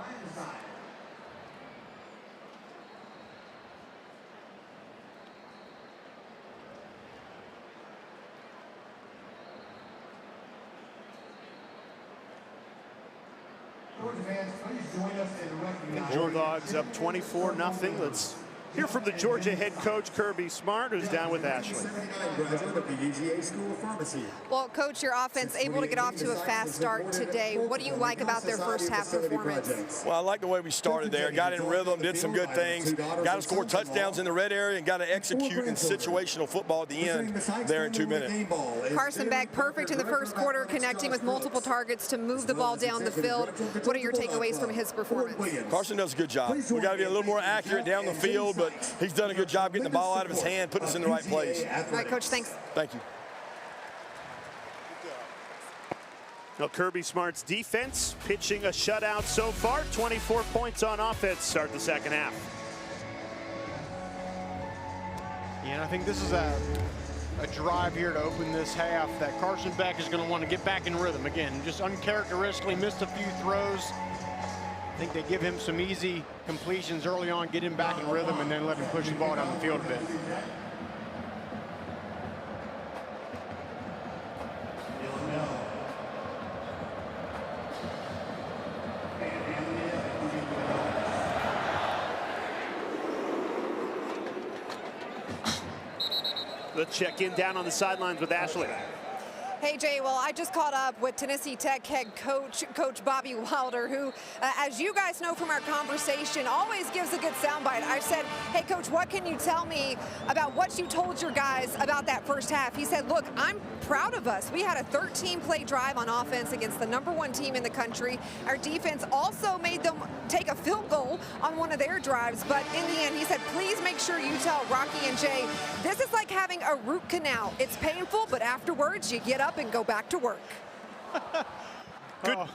Bulldogs up 24-0. Let's hear from the Georgia head coach Kirby Smart, who's down with Ashley. Well, Coach, your offense able to get off to a fast start today. What do you like about their first half performance? Well, I like the way we started there. Got in rhythm, did some good things. Got to score touchdowns in the red area and got to execute in situational football at the end there in 2 minutes. Carson Beck, perfect in the first quarter, connecting with multiple targets to move the ball down the field. What are your takeaways from his performance? Carson does a good job. We got to be a little more accurate down the field, but he's done a good job getting the ball out of his hand, putting us in the right place. All right, Coach, thanks. Thank you. Now, Kirby Smart's defense pitching a shutout so far. 24 points on offense start the second half. Yeah, and I think this is a drive here to open this half that Carson Beck is going to want to get back in rhythm. Again, just uncharacteristically missed a few throws. I think they give him some easy completions early on, get him back in rhythm, and then let him push the ball down the field a bit. Let's check in down on the sidelines with Ashley. Hey, Jay, well, I just caught up with Tennessee Tech head coach, Coach Bobby Wilder, who, as you guys know from our conversation, always gives a good soundbite. I said, hey, Coach, what can you tell me about what you told your guys about that first half? He said, look, I'm proud of us. We had a 13-play drive on offense against the #1 team in the country. Our defense also made them take a field goal on one of their drives, but in the end, he said, please make sure you tell Rocky and Jay, this is like having a root canal. It's painful, but afterwards, you get up and go back to work.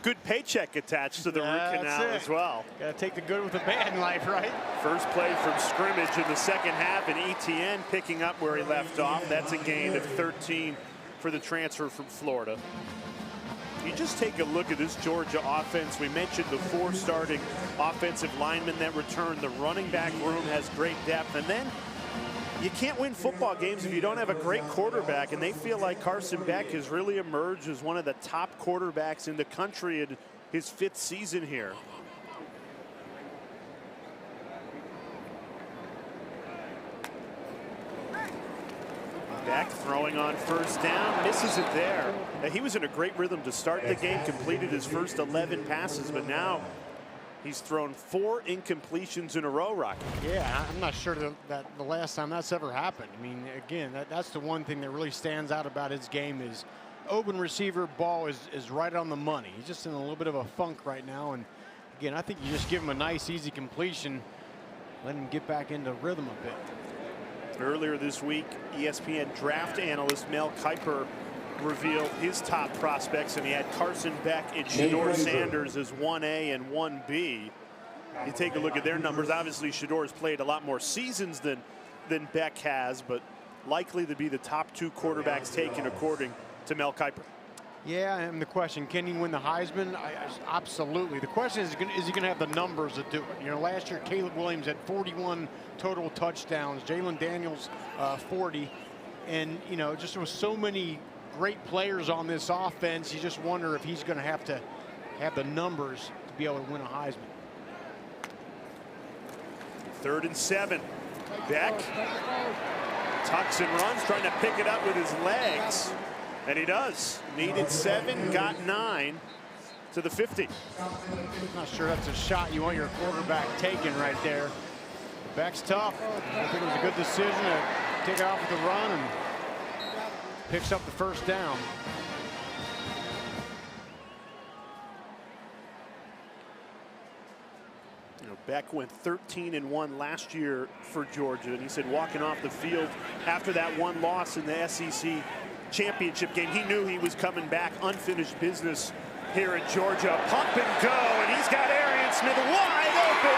Good paycheck attached to the root canal as well. Got to take the good with the bad in life, right? First play from scrimmage in the second half, and Etienne picking up where he left off. That's a gain of 13 for the transfer from Florida. You just take a look at this Georgia offense. We mentioned the 4 starting offensive linemen that return. The running back room has great depth. And then you can't win football games if you don't have a great quarterback. And they feel like Carson Beck has really emerged as one of the top quarterbacks in the country in his 5th season here. Beck throwing on first down, misses it there. He was in a great rhythm to start the game, completed his first 11 passes, but now he's thrown 4 incompletions in a row, Rocky. Yeah, I'm not sure that the last time that's ever happened. I mean, again, that's the one thing that really stands out about his game is open receiver ball is right on the money. He's just in a little bit of a funk right now, and again, I think you just give him a nice, easy completion, let him get back into rhythm a bit. Earlier this week, ESPN draft analyst Mel Kiper revealed his top prospects, and he had Carson Beck and Shedeur Sanders as 1A and 1B. You take a look at their numbers. Obviously, Shedeur's played a lot more seasons than Beck has, but likely to be the top 2 quarterbacks taken according to Mel Kiper. Yeah, and the question, can he win the Heisman? Absolutely. The question is he going to have the numbers to do it? You know, last year, Caleb Williams had 41 total touchdowns, Jalen Daniels 40. And, you know, just with so many great players on this offense, you just wonder if he's going to have the numbers to be able to win a Heisman. 3rd and 7. Beck tucks and runs, trying to pick it up with his legs. And he does. Needed 7, got 9 to the 50. Not sure that's a shot you want your quarterback taking right there. Beck's tough. I think it was a good decision to take it off with the run and picks up the first down. You know, Beck went 13-1 last year for Georgia, and he said walking off the field after that one loss in the SEC championship game, he knew he was coming back. Unfinished business here at Georgia. Pump and go, and he's got Arian Smith wide open.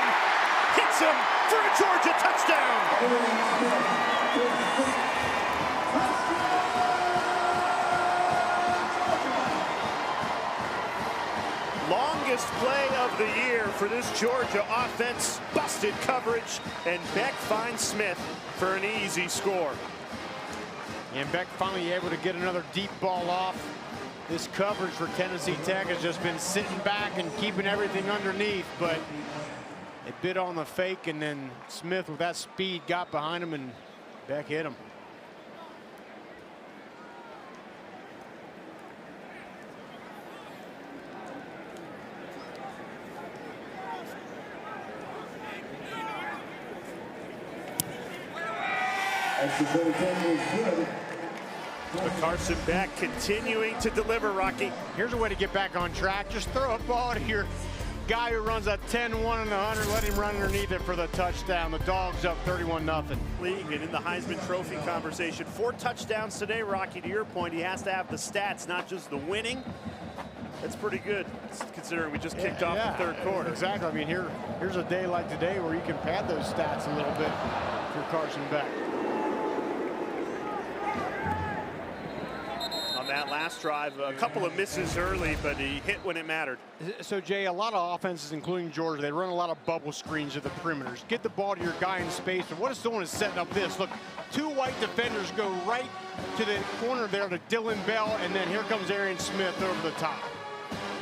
Hits him for a Georgia touchdown. Longest play of the year for this Georgia offense. Busted coverage, and Beck finds Smith for an easy score. And Beck finally able to get another deep ball off. This coverage for Tennessee Tech has just been sitting back and keeping everything underneath, but it bit on the fake, and then Smith with that speed got behind him, and Beck hit him. But Carson Beck continuing to deliver, Rocky. Here's a way to get back on track. Just throw a ball to your guy who runs a 10-1 in the 100. Let him run underneath it for the touchdown. The Dogs up 31-0. League and in the Heisman Trophy conversation. 4 touchdowns today, Rocky. To your point, he has to have the stats, not just the winning. That's pretty good, considering we just kicked off the 3rd quarter. Exactly. I mean, here's a day like today where you can pad those stats a little bit for Carson Beck. That last drive, a couple of misses early, but he hit when it mattered. So, Jay, a lot of offenses, including Georgia, they run a lot of bubble screens at the perimeters. Get the ball to your guy in space, but what it's doing is setting up this. Look, 2 white defenders go right to the corner there to Dylan Bell, and then here comes Arian Smith over the top.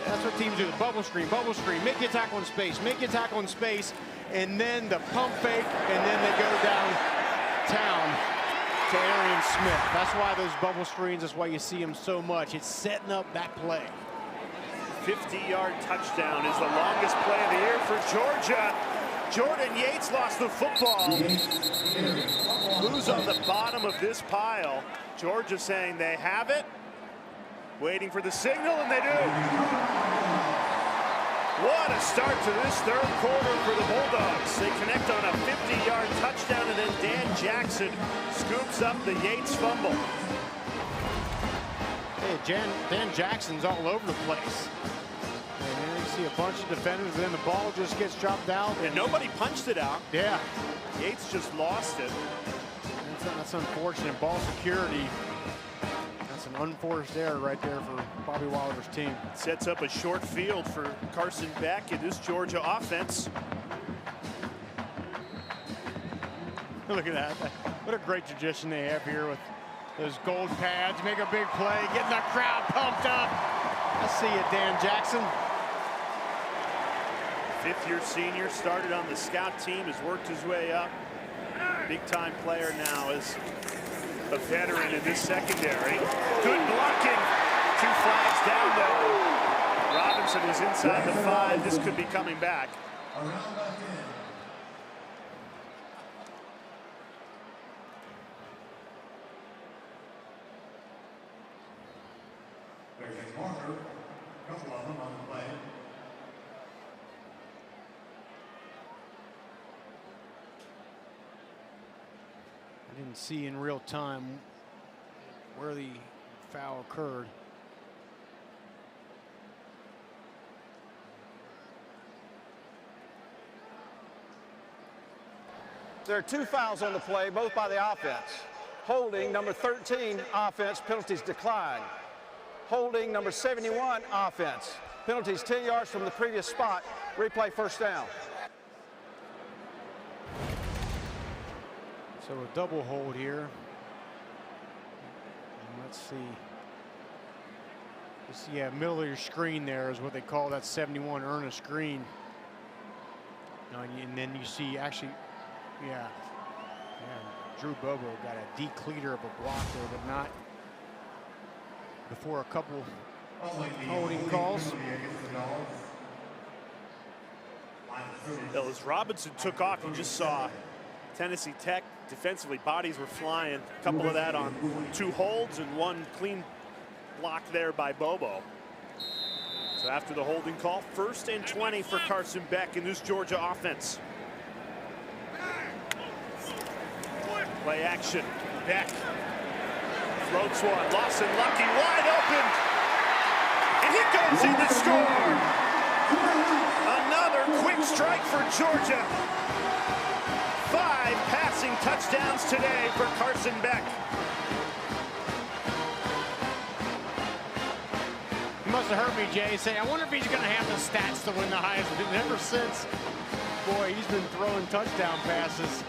That's what teams do, the bubble screen, make you tackle in space, and then the pump fake, and then they go downtown to Arian Smith. That's why those bubble screens, that's why you see them so much. It's setting up that play. 50-yard touchdown is the longest play of the year for Georgia. Jordan Yates lost the football. Who's on the bottom of this pile? Georgia saying they have it. Waiting for the signal, and they do. What a start to this 3rd quarter for the Bulldogs. They connect on a 50-yard touchdown, and then Dan Jackson scoops up the Yates fumble. Hey, Dan Jackson's all over the place. see a bunch of defenders, and then the ball just gets dropped out. And nobody punched it out. Yeah. Yates just lost it. That's unfortunate. Ball security. That's an unforced error right there for Bobby Wilder's team. Sets up a short field for Carson Beck in this Georgia offense. Look at that. What a great tradition they have here with those gold pads. Make a big play, getting the crowd pumped up. I see you, Dan Jackson. Fifth-year senior, started on the scout team, has worked his way up. Big-time player now as a veteran in this secondary. Good blocking. 2 flags down, though. Robinson was inside the 5. This could be coming back. I didn't see in real time where the foul occurred. There are 2 fouls on the play, both by the offense. Holding, number 13, offense, penalties decline. Holding, number 71, offense. Penalties 10 yards from the previous spot. Replay first down. So a double hold here. And let's see. Yeah, middle of your screen there is what they call that 71 Ernest Green. And then you see actually, yeah, Drew Bobo got a decleater of a block there, but not before a couple holding calls. As Robinson took off, you just saw Tennessee Tech defensively, bodies were flying. A couple of that on 2 holds and 1 clean block there by Bobo. So after the holding call, 1st and 20 for Carson Beck in this Georgia offense. Play action. Beck floats one. Lawson Lucky wide open. And he goes in to score. Another quick strike for Georgia. 5 passing touchdowns today for Carson Beck. He must have heard me, Jay, say, I wonder if he's going to have the stats to win the Heisman. And ever since, boy, he's been throwing touchdown passes.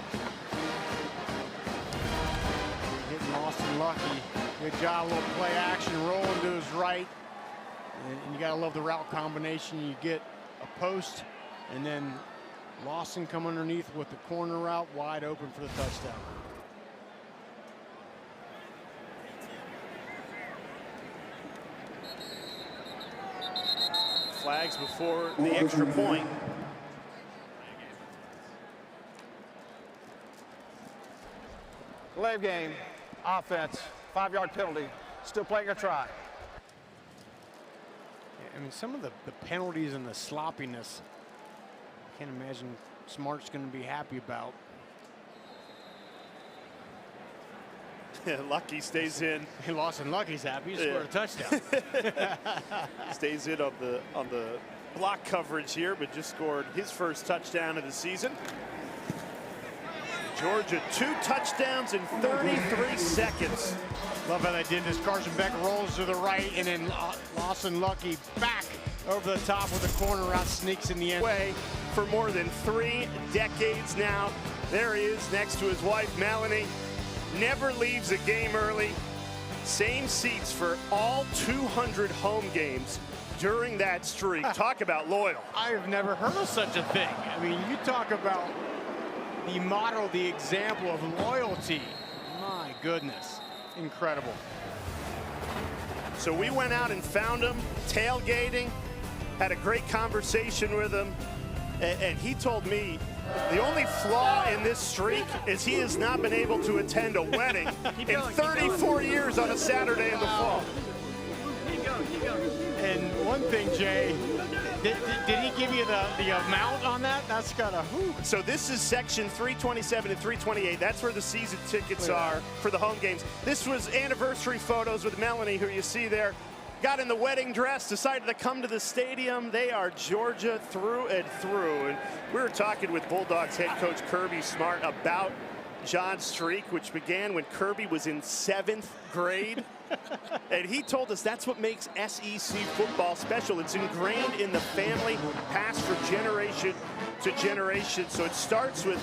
Hitting Austin Lucky. Good job, a little play action, rolling to his right. And you got to love the route combination. You get a post, and then Lawson come underneath with the corner route wide open for the touchdown. Flags before the extra point. Delay of game, offense, 5-yard penalty. Still playing a try. I mean, some of the penalties and the sloppiness, I can't imagine Smart's going to be happy about. Lucky stays in. Lawson Lucky's happy. He scored a touchdown. Stays in on the block coverage here, but just scored his first touchdown of the season. Georgia 2 touchdowns in 33 seconds. Love how they did this. Carson Beck rolls to the right, and then Lawson Lucky back over the top with the corner route, sneaks in the end. Way for more than 3 decades now. There he is next to his wife, Melanie. Never leaves a game early. Same seats for all 200 home games during that streak. Talk about loyal. I have never heard of such a thing. I mean, you talk about the model, the example of loyalty. My goodness, incredible. So we went out and found him tailgating, had a great conversation with him, and he told me the only flaw in this streak is he has not been able to attend a wedding in 34 years on a Saturday in the fall. And one thing, Jay, did he give you the amount on that? That's got a whoo. So this is section 327 and 328. That's where the season tickets are for the home games. This was anniversary photos with Melanie, who you see there. got in the wedding dress, decided to come to the stadium. They are Georgia through and through. And we were talking with Bulldogs head coach Kirby Smart about John's streak, which began when Kirby was in 7th grade. And he told us that's what makes SEC football special. It's ingrained in the family, passed from generation to generation. So it starts with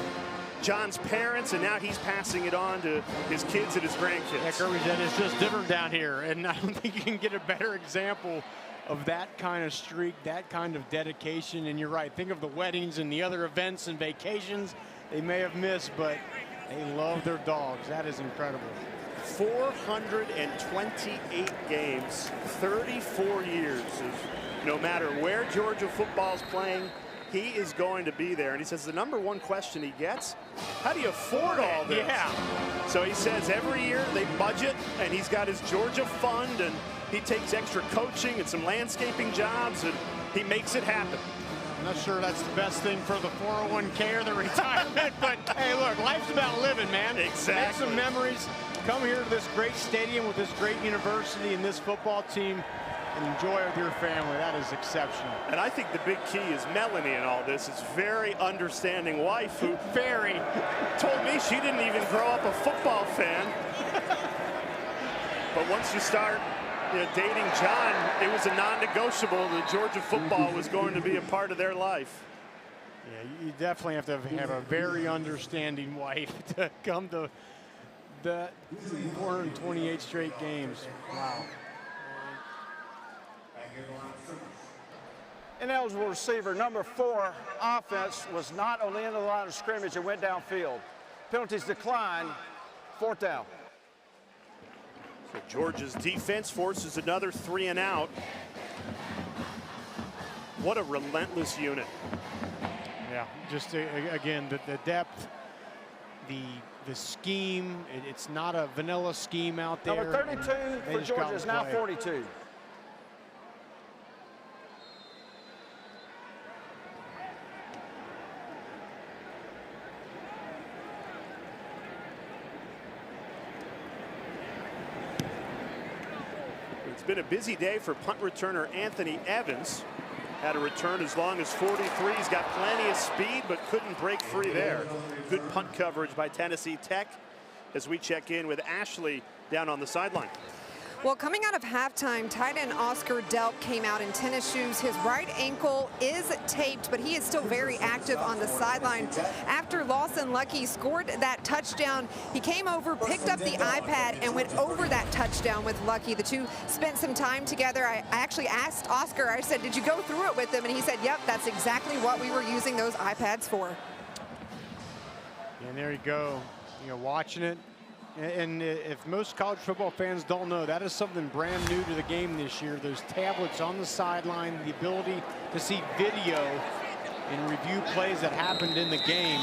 John's parents, and now he's passing it on to his kids and his grandkids. Yeah, Kirby said it's just different down here, and I don't think you can get a better example of that kind of streak, that kind of dedication. And you're right, think of the weddings and the other events and vacations they may have missed, but they love their dogs. That is incredible. 428 games, 34 years. No matter where Georgia football's playing, he is going to be there. And he says the #1 question he gets, how do you afford all this? Yeah. So he says every year they budget, and he's got his Georgia fund, and he takes extra coaching and some landscaping jobs, and he makes it happen. I'm not sure that's the best thing for the 401k or the retirement, but hey, look, life's about living, man. Exactly. Make some memories. Come here to this great stadium with this great university and this football team and enjoy it with your family. That is exceptional. And I think the big key is Melanie in all this. Is very understanding wife who told me she didn't even grow up a football fan. But once you start dating John, it was a non-negotiable that Georgia football was going to be a part of their life. Yeah, you definitely have to have a very understanding wife to come to the 428 straight games. Wow. Ineligible receiver #4 offense was not on the end of the line of scrimmage and went downfield. Penalties decline, 4th down. So Georgia's defense forces another 3 and out. What a relentless unit. Yeah, just again, the depth, the scheme. It's not a vanilla scheme out there. Number 32 for Georgia is now 42. It's been a busy day for punt returner Anthony Evans. Had a return as long as 43. He's got plenty of speed, but couldn't break free there. Good punt coverage by Tennessee Tech as we check in with Ashley down on the sideline. Well, coming out of halftime, tight end Oscar Delp came out in tennis shoes. His right ankle is taped, but he is still very active on the sideline. After Lawson Lucky scored that touchdown, he came over, picked up the iPad, and went over that touchdown with Lucky. The two spent some time together. I actually asked Oscar, I said, did you go through it with him? And he said, yep, that's exactly what we were using those iPads for. And there you go, watching it. And if most college football fans don't know, that is something brand new to the game this year. Those tablets on the sideline, the ability to see video and review plays that happened in the game.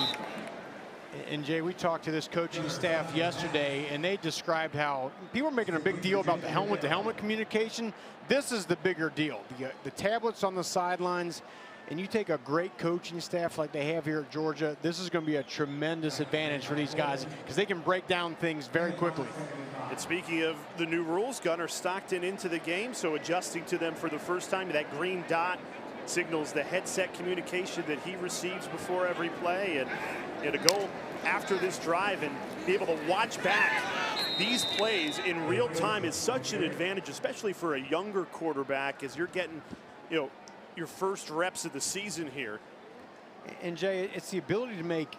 And Jay, we talked to this coaching staff yesterday, and they described how people are making a big deal about the helmet-to-helmet communication. This is the bigger deal. The tablets on the sidelines. And you take a great coaching staff like they have here at Georgia, this is going to be a tremendous advantage for these guys because they can break down things very quickly. And speaking of the new rules, Gunnar Stockton into the game, so adjusting to them for the first time. That green dot signals the headset communication that he receives before every play. And to go after this drive and be able to watch back these plays in real time is such an advantage, especially for a younger quarterback as you're getting, your first reps of the season here. And Jay, it's the ability to make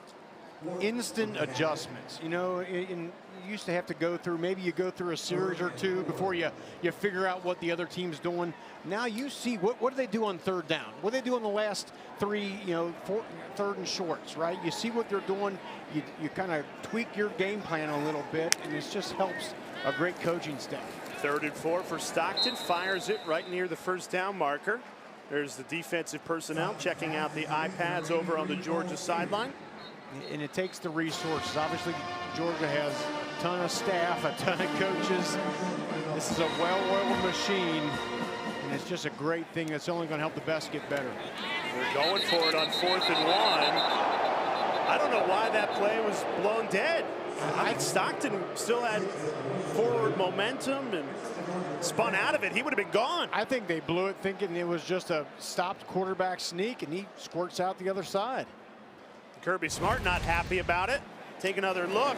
instant adjustments. You used to have to go through, maybe you go through a series or two before you figure out what the other team's doing. Now you see what do they do on 3rd down? What do they do on the last 3, 3rd and shorts, right? You see what they're doing. You kind of tweak your game plan a little bit, and it just helps a great coaching staff. 3rd and 4 for Stockton, fires it right near the 1st down marker. There's the defensive personnel checking out the iPads over on the Georgia sideline. And it takes the resources. Obviously, Georgia has a ton of staff, a ton of coaches. This is a well-oiled machine, and it's just a great thing that's only going to help the best get better. They're going for it on 4th and 1. I don't know why that play was blown dead. I think Stockton still had forward momentum and spun out of it. He would have been gone. I think they blew it thinking it was just a stopped quarterback sneak, and he squirts out the other side. Kirby Smart not happy about it. Take another look.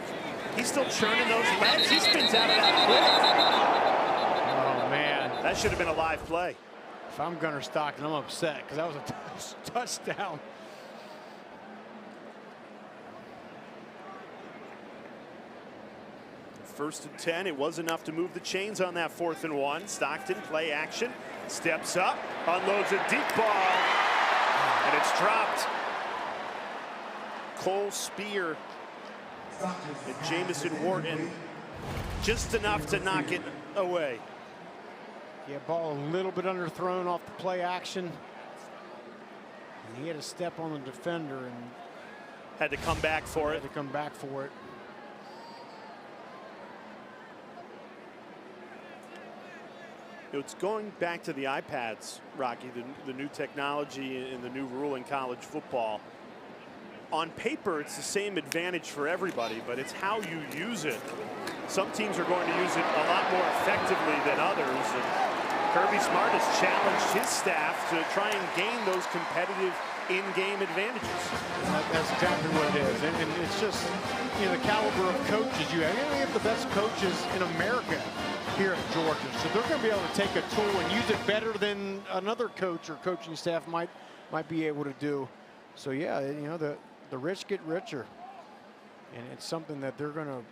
He's still churning those legs. He spins out of that quick. Oh, man. That should have been a live play. If I'm Gunnar Stockton, I'm upset because that was a touchdown. First and 10, it was enough to move the chains on that 4th and 1. Stockton, play action, steps up, unloads a deep ball, and it's dropped. Cole Spear and Jamison Wharton, just enough to knock it away. Yeah, ball a little bit underthrown off the play action. And he had a step on the defender and had to come back for it. Had to come back for it. It's going back to the iPads, Rocky, the new technology and the new rule in college football. On paper, it's the same advantage for everybody, but it's how you use it. Some teams are going to use it a lot more effectively than others. And Kirby Smart has challenged his staff to try and gain those competitive in-game advantages. That's exactly what it is. And it's just, you know, the caliber of coaches you have. You have the best coaches in America here at Georgia. So they're going to be able to take a tool and use it better than another coach or coaching staff might be able to do. So, yeah, you know, the rich get richer. And it's something that they're going to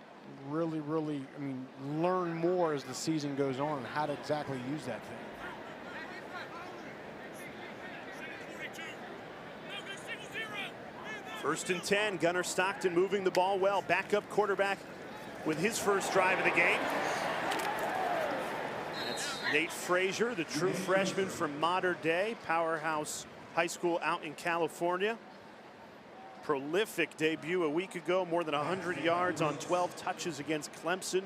really, I mean, learn more as the season goes on and how to exactly use that thing. First and 10, Gunnar Stockton moving the ball well. Backup quarterback with his first drive of the game. That's Nate Frazier, the true freshman from Mater Dei, powerhouse high school out in California. Prolific debut a week ago, more than 100 yards on 12 touches against Clemson.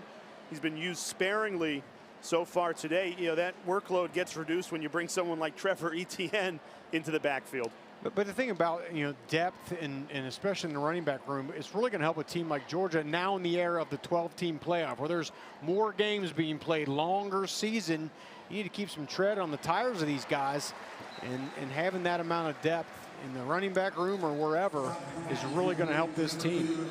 He's been used sparingly so far today. You know, that workload gets reduced when you bring someone like Trevor Etienne into the backfield. But the thing about, you know, depth and especially in the running back room, it's really going to help a team like Georgia now in the era of the 12-team playoff, where there's more games being played, longer season. You need to keep some tread on the tires of these guys, and having that amount of depth in the running back room or wherever is really going to help this team.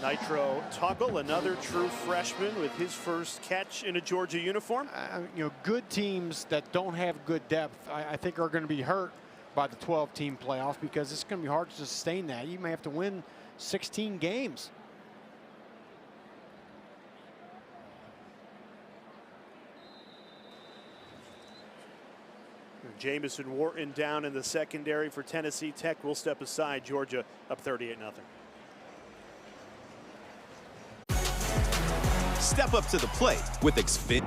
Nitro Tuggle, another true freshman with his first catch in a Georgia uniform. You know, good teams that don't have good depth, I think are going to be hurt by the 12-team playoff, because it's going to be hard to sustain that. You may have to win 16 games. Jamison Wharton down in the secondary for Tennessee Tech. Will step aside. Georgia up 38-0. Step up to the plate with Xfinity.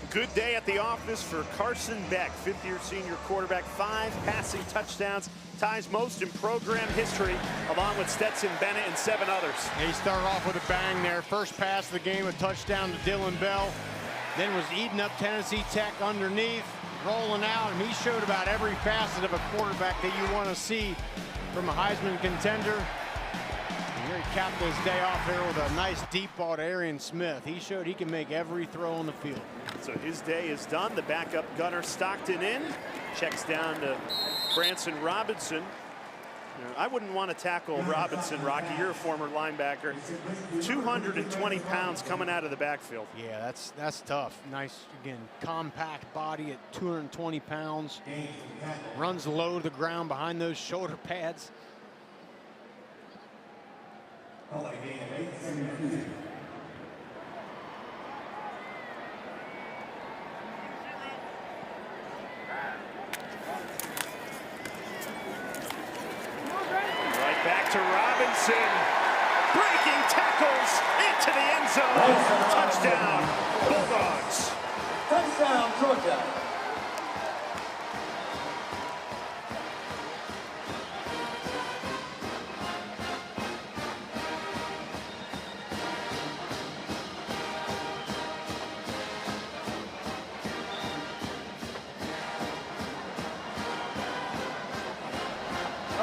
Good day at the office for Carson Beck, fifth-year senior quarterback, 5 passing touchdowns, ties most in program history, along with Stetson Bennett and 7 others. He started off with a bang there. First pass of the game, a touchdown to Dylan Bell. Then was eating up Tennessee Tech underneath, rolling out, and he showed about every facet of a quarterback that you want to see from a Heisman contender. And here he capped his day off here with a nice deep ball to Arian Smith. He showed he can make every throw on the field. So his day is done. The backup Gunnar Stockton in. Checks down to Branson Robinson. I wouldn't want to tackle Robinson, Rocky. You're a former linebacker. 220 pounds coming out of the backfield. Yeah, that's tough. Nice, again, compact body at 220 pounds. Runs low to the ground behind those shoulder pads. Back to Robinson, breaking tackles into the end zone. Touchdown, Bulldogs. Touchdown, Georgia.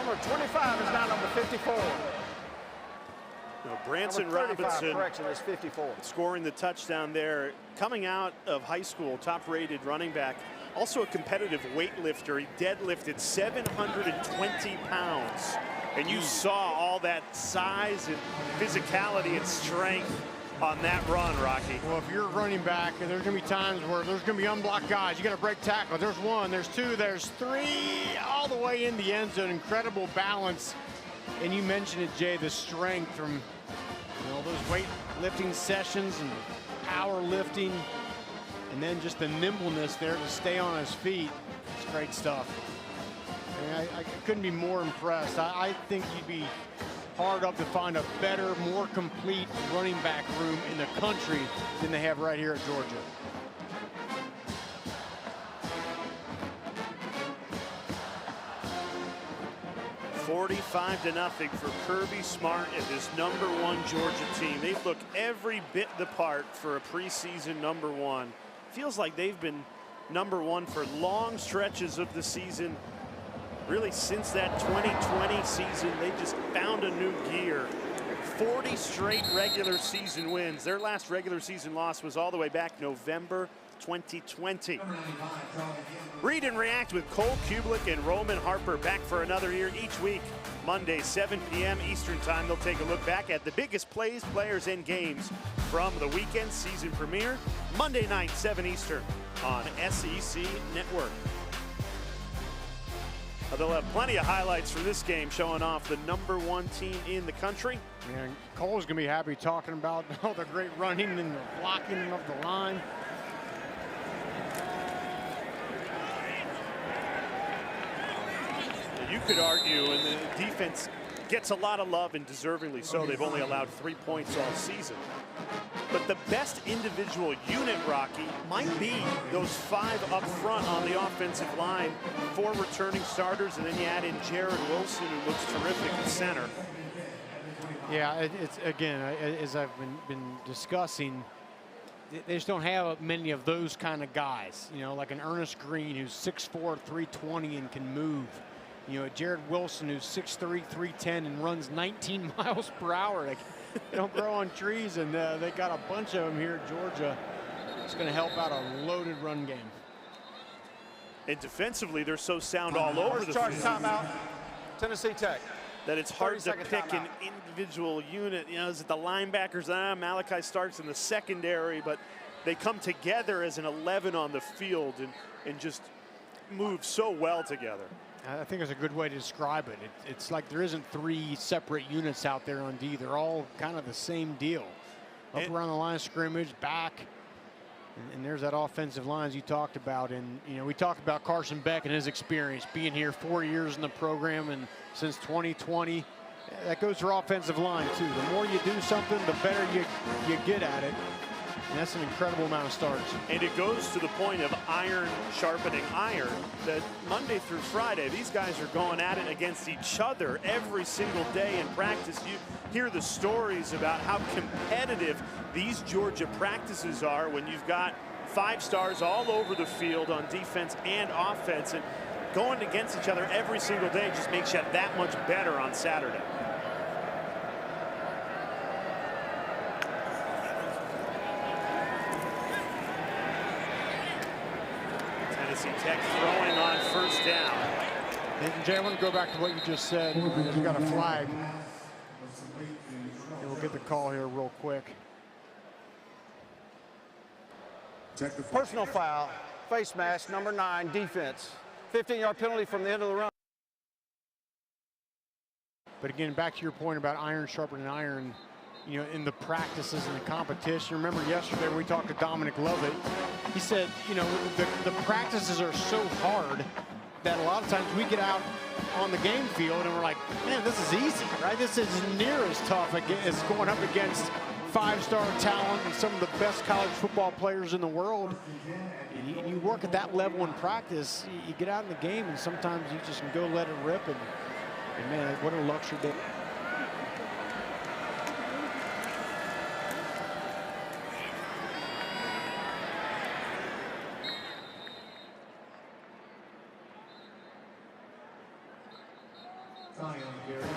Number 25 is now number 54. No, Branson Number 35, Robinson correction, is 54. scoring the touchdown there. Coming out of high school, top-rated running back. Also a competitive weightlifter. He deadlifted 720 pounds. And you saw all that size and physicality and strength on that run, Rocky. Well, if you're a running back, there's going to be times where there's going to be unblocked guys. You got to break tackle. There's one, there's two, there's three, all the way in the end zone. Incredible balance. And you mentioned it, Jay, the strength from those weightlifting sessions and power lifting, and then just the nimbleness there to stay on his feet. It's great stuff. I couldn't be more impressed. I think you'd be hard up to find a better, more complete running back room in the country than they have right here at Georgia. $45-0 for Kirby Smart and this #1 Georgia team. They look every bit the part for a preseason #1. Feels like they've been #1 for long stretches of the season. Really, since that 2020 season, they just found a new gear. 40 straight regular season wins. Their last regular season loss was all the way back November 2020. Read and react with Cole Kublik and Roman Harper back for another year each week. Monday, 7 p.m. Eastern Time. They'll take a look back at the biggest plays, players, and games from the weekend season premiere. Monday night, 7 Eastern on SEC Network. They'll have plenty of highlights for this game showing off the #1 team in the country. And Cole's going to be happy talking about all the great running and the blocking of the line. You could argue, and the defense gets a lot of love, and deservingly so. They've only allowed 3 points all season. But the best individual unit, Rocky, might be those 5 up front on the offensive line. 4 returning starters, and then you add in Jared Wilson, who looks terrific at center. Yeah, it's again, as I've been discussing, they just don't have many of those kind of guys. Like an Ernest Green, who's 6'4", 320, and can move. Jared Wilson, who's 6'3", 310, and runs 19 miles per hour. They don't grow on trees, and they got a bunch of them here at Georgia. It's going to help out a loaded run game. And defensively, they're so sound all over the field. Timeout, Tennessee Tech. That it's hard to pick an individual unit. Is it the linebackers? Malachi Starks in the secondary, but they come together as an 11 on the field and just move so well together. I think it's a good way to describe it. It's like there isn't 3 separate units out there on D. They're all kind of the same deal. Up around the line of scrimmage, back, and there's that offensive lines you talked about. And we talked about Carson Beck and his experience being here 4 years in the program, and since 2020. That goes for offensive line too. The more you do something, the better you get at it. And that's an incredible amount of starts. And it goes to the point of iron sharpening iron, that Monday through Friday, these guys are going at it against each other every single day in practice. You hear the stories about how competitive these Georgia practices are when you've got 5 stars all over the field on defense and offense. And going against each other every single day just makes you that much better on Saturday. Tennessee Tech throwing on first down. And Jay, I want to go back to what you just said. You got a flag. And we'll get the call here real quick. Personal foul, face mask, number 9, defense. 15-yard penalty from the end of the run. But again, back to your point about iron sharpening iron, in the practices and the competition. Remember yesterday when we talked to Dominic Lovett, he said, the practices are so hard that a lot of times we get out on the game field and we're like, man, this is easy, right? This is near as tough as going up against 5-star talent and some of the best college football players in the world. And you work at that level in practice, you get out in the game, and sometimes you just can go let it rip. And man, what a luxury day. Connie on the carry.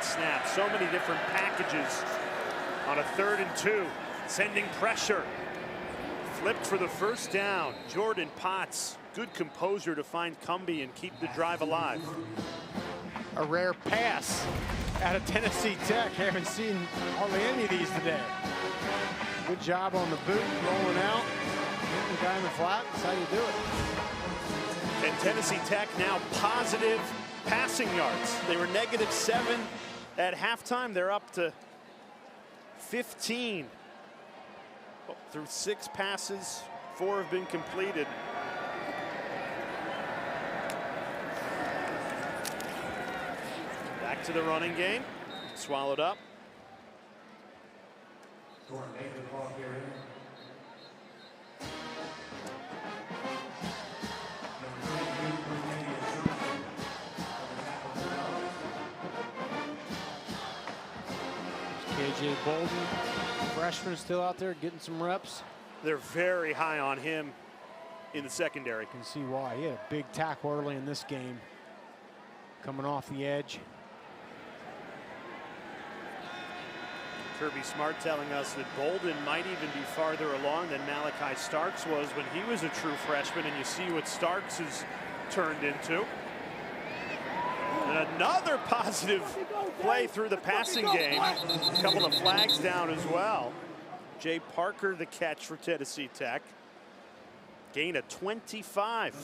Snap. So many different packages on a 3rd and 2. Sending pressure. Flipped for the first down. Jordan Potts. Good composure to find Cumbie and keep the drive alive. A rare pass out of Tennessee Tech. Haven't seen hardly any of these today. Good job on the boot, rolling out, hitting the guy in the flat. That's how you do it. And Tennessee Tech now positive passing yards. They were -7 at halftime. They're up to 15 through 6 passes. 4 have been completed. Back to the running game. Swallowed up. KJ Bolden, freshman, still out there getting some reps. They're very high on him in the secondary. You can see why. He had a big tackle early in this game, coming off the edge. Kirby Smart telling us that Bolden might even be farther along than Malachi Starks was when he was a true freshman, and you see what Starks has turned into. And another positive play through the passing game. A couple of flags down as well. Jay Parker the catch for Tennessee Tech. Gain of 25.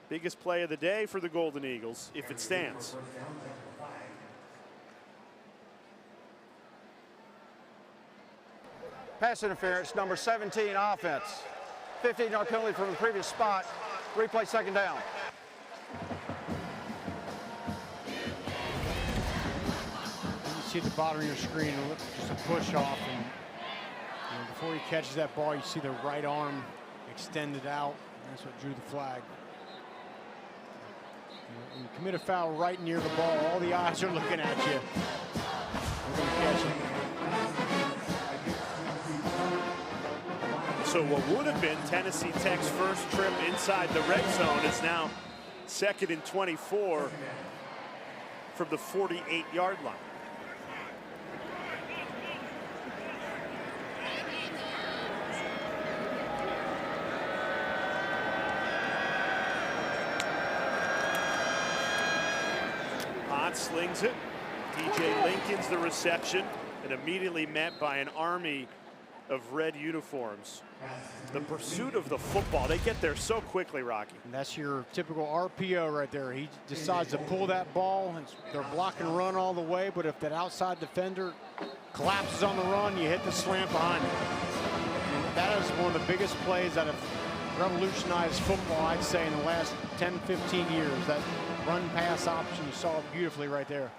Biggest play of the day for the Golden Eagles, if it stands. Pass interference, number 17 offense. 15-yard penalty from the previous spot. Replay 2nd down. You see at the bottom of your screen, just a push off, and before he catches that ball, you see the right arm extended out. And that's what drew the flag. When you commit a foul right near the ball, all the eyes are looking at you. We're going to catch it. So what would have been Tennessee Tech's first trip inside the red zone is now 2nd and 24 from the 48-yard line. Potts slings it. DJ Lincoln's the reception, and immediately met by an army of red uniforms. The pursuit of the football, they get there so quickly, Rocky. And that's your typical RPO right there. He decides to pull that ball. They're block and run all the way, but if that outside defender collapses on the run, you hit the slant behind him. And that is one of the biggest plays that have revolutionized football, I'd say, in the last 10, 15 years. That run-pass option, you saw it beautifully right there.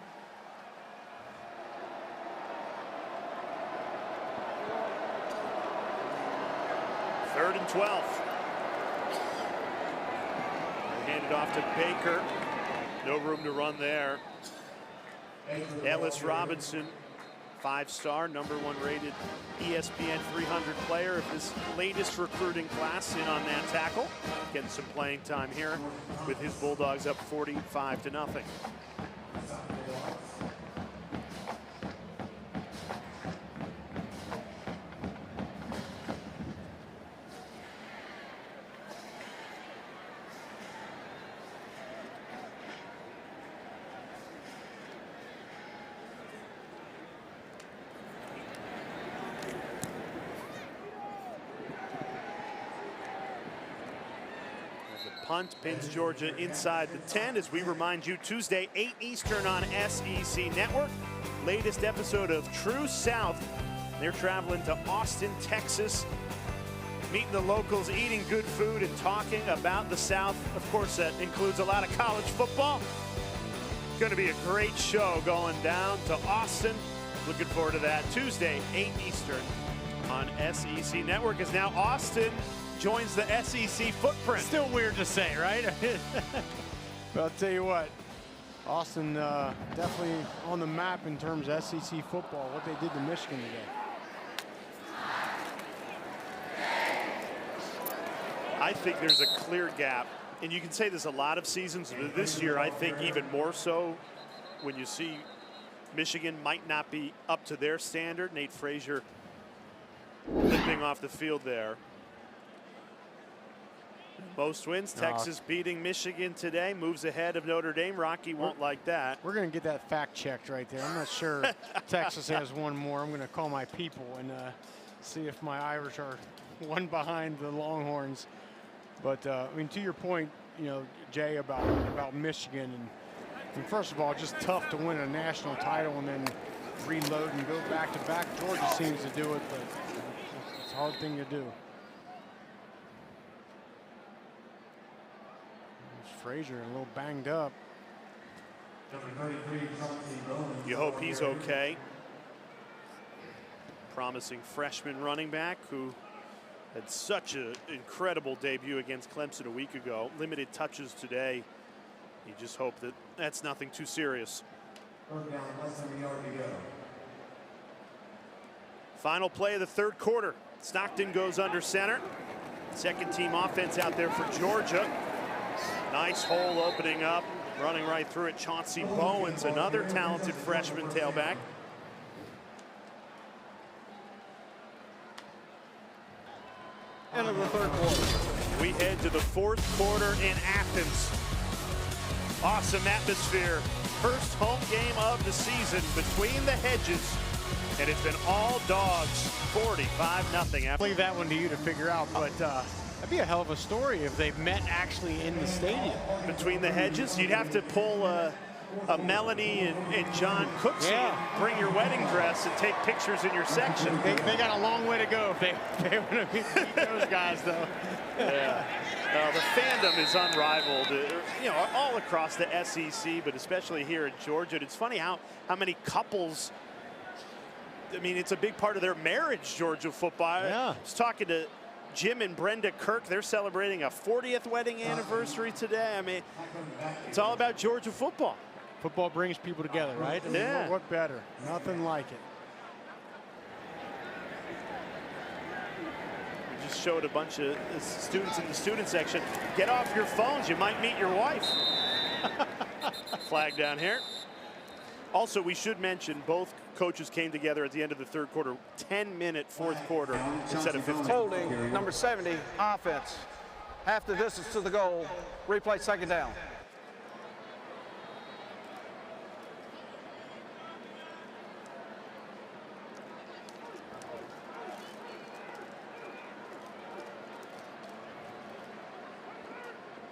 Third and 12. Handed off to Baker. No room to run there. Ellis Robinson, 5-star, #1 rated ESPN 300 player of this latest recruiting class, in on that tackle. Getting some playing time here with his Bulldogs up 45-0. The punt pins Georgia inside the 10 as we remind you Tuesday 8 Eastern on SEC Network. Latest episode of True South. They're traveling to Austin, Texas, meeting the locals, eating good food and talking about the South. Of course, that includes a lot of college football. Going to be a great show going down to Austin. Looking forward to that. Tuesday, 8 Eastern on SEC Network. As now Austin joins the SEC footprint. Still weird to say, right? But I'll tell you what, Austin definitely on the map in terms of SEC football, what they did to Michigan today. I think there's a clear gap, and you can say there's a lot of seasons, but this year I think even more so when you see Michigan might not be up to their standard. Nate Frazier limping off the field there. Most wins, Texas beating Michigan today, moves ahead of Notre Dame. Rocky won't like that. We're going to get that fact checked right there. I'm not sure Texas has one more. I'm going to call my people and see if my Irish are one behind the Longhorns. But I mean, to your point, you know, Jay, about Michigan, and first of all, just tough to win a national title and then reload and go back to back. Georgia seems to do it, but it's a hard thing to do. Frazier a little banged up. You hope he's okay. Promising freshman running back who had such an incredible debut against Clemson a week ago. Limited touches today. You just hope that that's nothing too serious. Final play of the third quarter. Stockton goes under center. Second team offense out there for Georgia. Nice hole opening up, running right through it. Chauncey Bowens, another talented freshman tailback. End of the third quarter. We head to the fourth quarter in Athens. Awesome atmosphere. First home game of the season between the hedges. And it's been all dogs, 45-0. I'll leave that one to you to figure out, but that'd be a hell of a story if they met actually in the stadium. Between the hedges, you'd have to pull a Melanie and John Cooksey and bring your wedding dress and take pictures in your section. They got a long way to go if they want to beat those guys, though. Yeah. The fandom is unrivaled, you know, all across the SEC, but especially here in Georgia. It's funny how many couples, I mean, it's a big part of their marriage, Georgia football. Yeah. I was talking to Jim and Brenda Kirk. They're celebrating a 40th wedding anniversary today. I mean, it's all about Georgia football. Football brings people together, right? I mean, Yeah. what better? Nothing like it. We just showed a bunch of students in the student section. Get off your phones. You might meet your wife. Flag down here. Also, we should mention both coaches came together at the end of the third quarter. 10-minute fourth quarter instead of 15. Holding number 70, offense. Half the distance to the goal. Replay second down.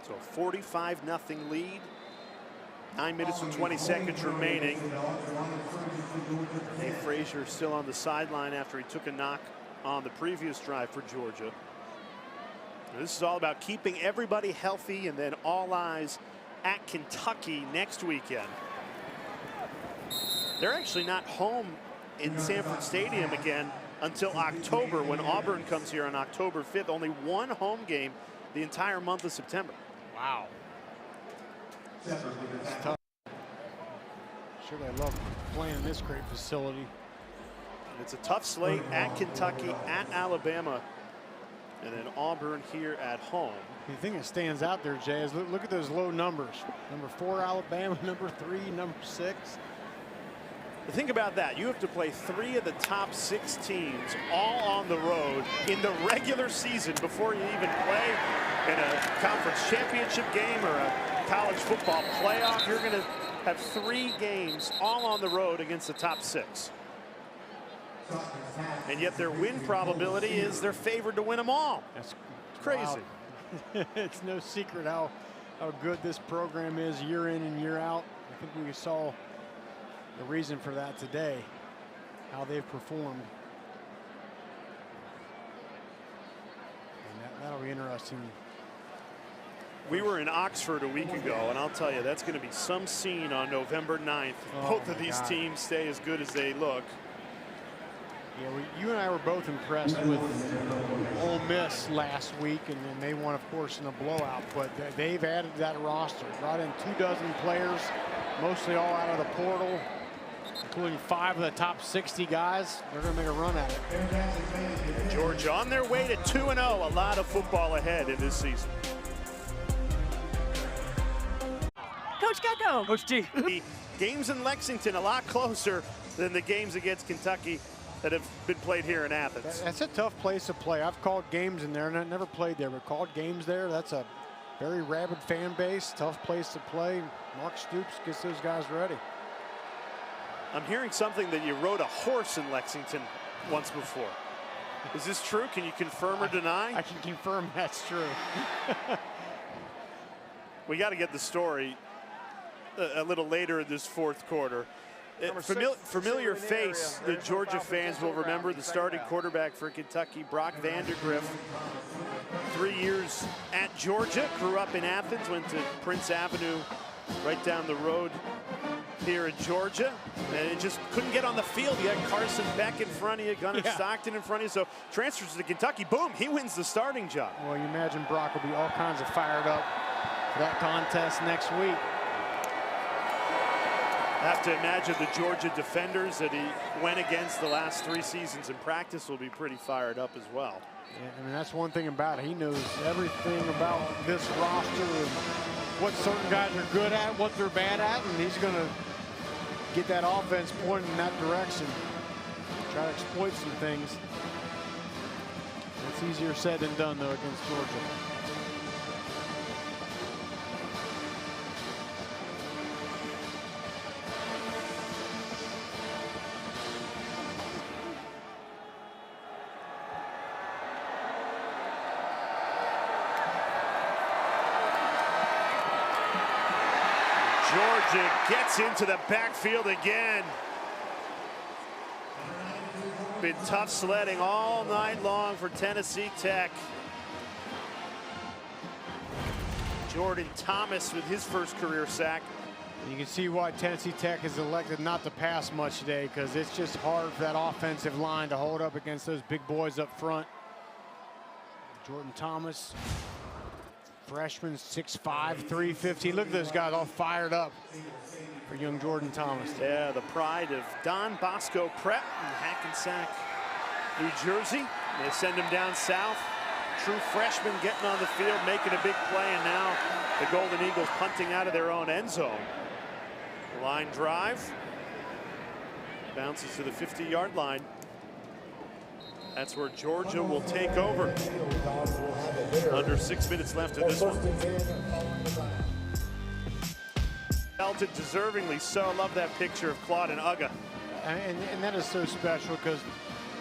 So 45-0 lead. 9 minutes and 20 seconds remaining. Nate Frazier still on the sideline after he took a knock on the previous drive for Georgia. This is all about keeping everybody healthy, and then all eyes at Kentucky next weekend. They're actually not home in Sanford Stadium again until October, when Auburn comes here on October 5th. Only one home game the entire month of September. Wow. It's tough. Sure, they love playing in this great facility. It's a tough slate at Kentucky, at Alabama, and then Auburn here at home. The thing that stands out there, Jay, is look at those low numbers. Number 4, Alabama. Number 3, number 6. Think about that. You have to play 3 of the top 6 teams all on the road in the regular season before you even play in a conference championship game or a college football playoff. You're going to have 3 games all on the road against the top 6. And yet their win probability is they're favored to win them all. That's crazy. Wild. It's no secret how good this program is year in and year out. I think we saw the reason for that today, how they've performed. And that'll be interesting. We were in Oxford a week ago, and I'll tell you, that's going to be some scene on November 9th. Both of these teams stay as good as they look. Yeah, you and I were both impressed with Ole Miss last week, and then they won, of course, in a blowout. But they've added that roster, brought in 24 players, mostly all out of the portal, including 5 of the top 60 guys. They're going to make a run at it. Georgia on their way to 2-0. A lot of football ahead in this season. Coach Gecko. Coach G. The games in Lexington a lot closer than the games against Kentucky that have been played here in Athens. That's a tough place to play. I've called games in there, and I never played there, but called games there. That's a very rabid fan base, tough place to play. Mark Stoops gets those guys ready. I'm hearing something that you rode a horse in Lexington once before. Is this true? Can you confirm or deny? I can confirm that's true. We got to get the story a little later in this fourth quarter. Familiar face the Georgia fans will remember, the starting quarterback for Kentucky, Brock Vandagriff. 3 years at Georgia, grew up in Athens, went to Prince Avenue right down the road here in Georgia, and it just couldn't get on the field. You had Carson Beck in front of you, Gunnar Stockton in front of you, so transfers to Kentucky, boom, he wins the starting job. Well, you imagine Brock will be all kinds of fired up for that contest next week. I have to imagine the Georgia defenders that he went against the last 3 seasons in practice will be pretty fired up as well. Yeah, I mean, that's one thing about it. He knows everything about this roster and what certain guys are good at, what they're bad at, and he's going to get that offense pointed in that direction. Try to exploit some things. It's easier said than done, though, against Georgia. Georgia gets into the backfield again. Been tough sledding all night long for Tennessee Tech. Jordan Thomas with his first career sack. You can see why Tennessee Tech has elected not to pass much today, because it's just hard for that offensive line to hold up against those big boys up front. Jordan Thomas, freshman, 6'5", 350. Look at those guys all fired up for young Jordan Thomas. Yeah, the pride of Don Bosco Prep in Hackensack, New Jersey. They send him down south. True freshman getting on the field, making a big play, and now the Golden Eagles punting out of their own end zone. Line drive. Bounces to the 50-yard line. That's where Georgia will take over. Under 6 minutes left in this one. Belted deservingly so. I love that picture of Claude and Uga. And that is so special because,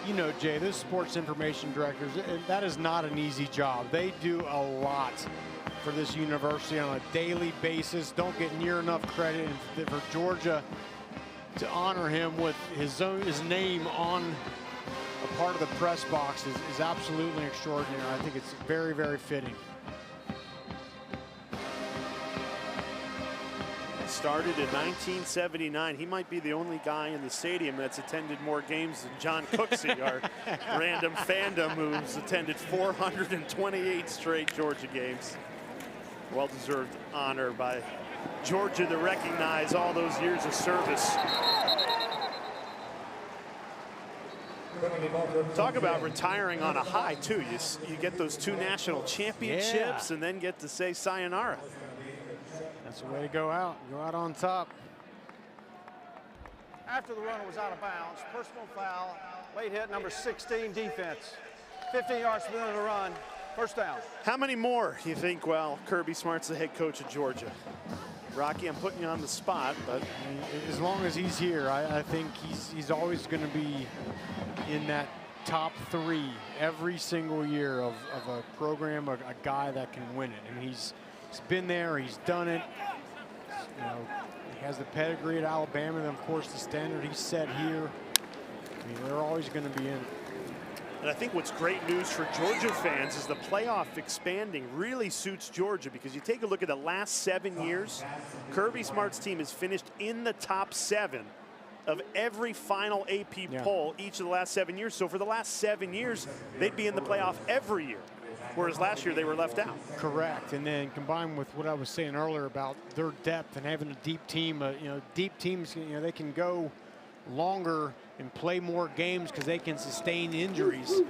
you know, Jay, those sports information directors, that is not an easy job. They do a lot for this university on a daily basis. Don't get near enough credit. And for Georgia to honor him with his name on a part of the press box is absolutely extraordinary. I think it's very, very fitting. Started in 1979. He might be the only guy in the stadium that's attended more games than John Cooksey, our random fandom, who's attended 428 straight Georgia games. Well-deserved honor by Georgia to recognize all those years of service. Talk about retiring on a high, too. You get those 2 national championships and then get to say sayonara. That's the way to go out on top. After the runner was out of bounds, personal foul, late hit, number 16, defense. 15 yards from the end of the run, first down. How many more you think, well, Kirby Smart's the head coach of Georgia? Rocky, I'm putting you on the spot, but as long as he's here, I think he's always going to be in that top 3 every single year of a program, a guy that can win it. I mean, he's been there, he's done it. You know, he has the pedigree at Alabama, and of course the standard he set here. I mean, they're always going to be in it. And I think what's great news for Georgia fans is the playoff expanding really suits Georgia, because you take a look at the last 7 years, Kirby Smart's team has finished in the top 7 of every final AP poll each of the last 7 years. So for the last 7 years, they'd be in the playoff every year, whereas last year they were left out. Correct. And then combined with what I was saying earlier about their depth and having a deep team, you know, deep teams, you know, they can go longer and play more games because they can sustain injuries.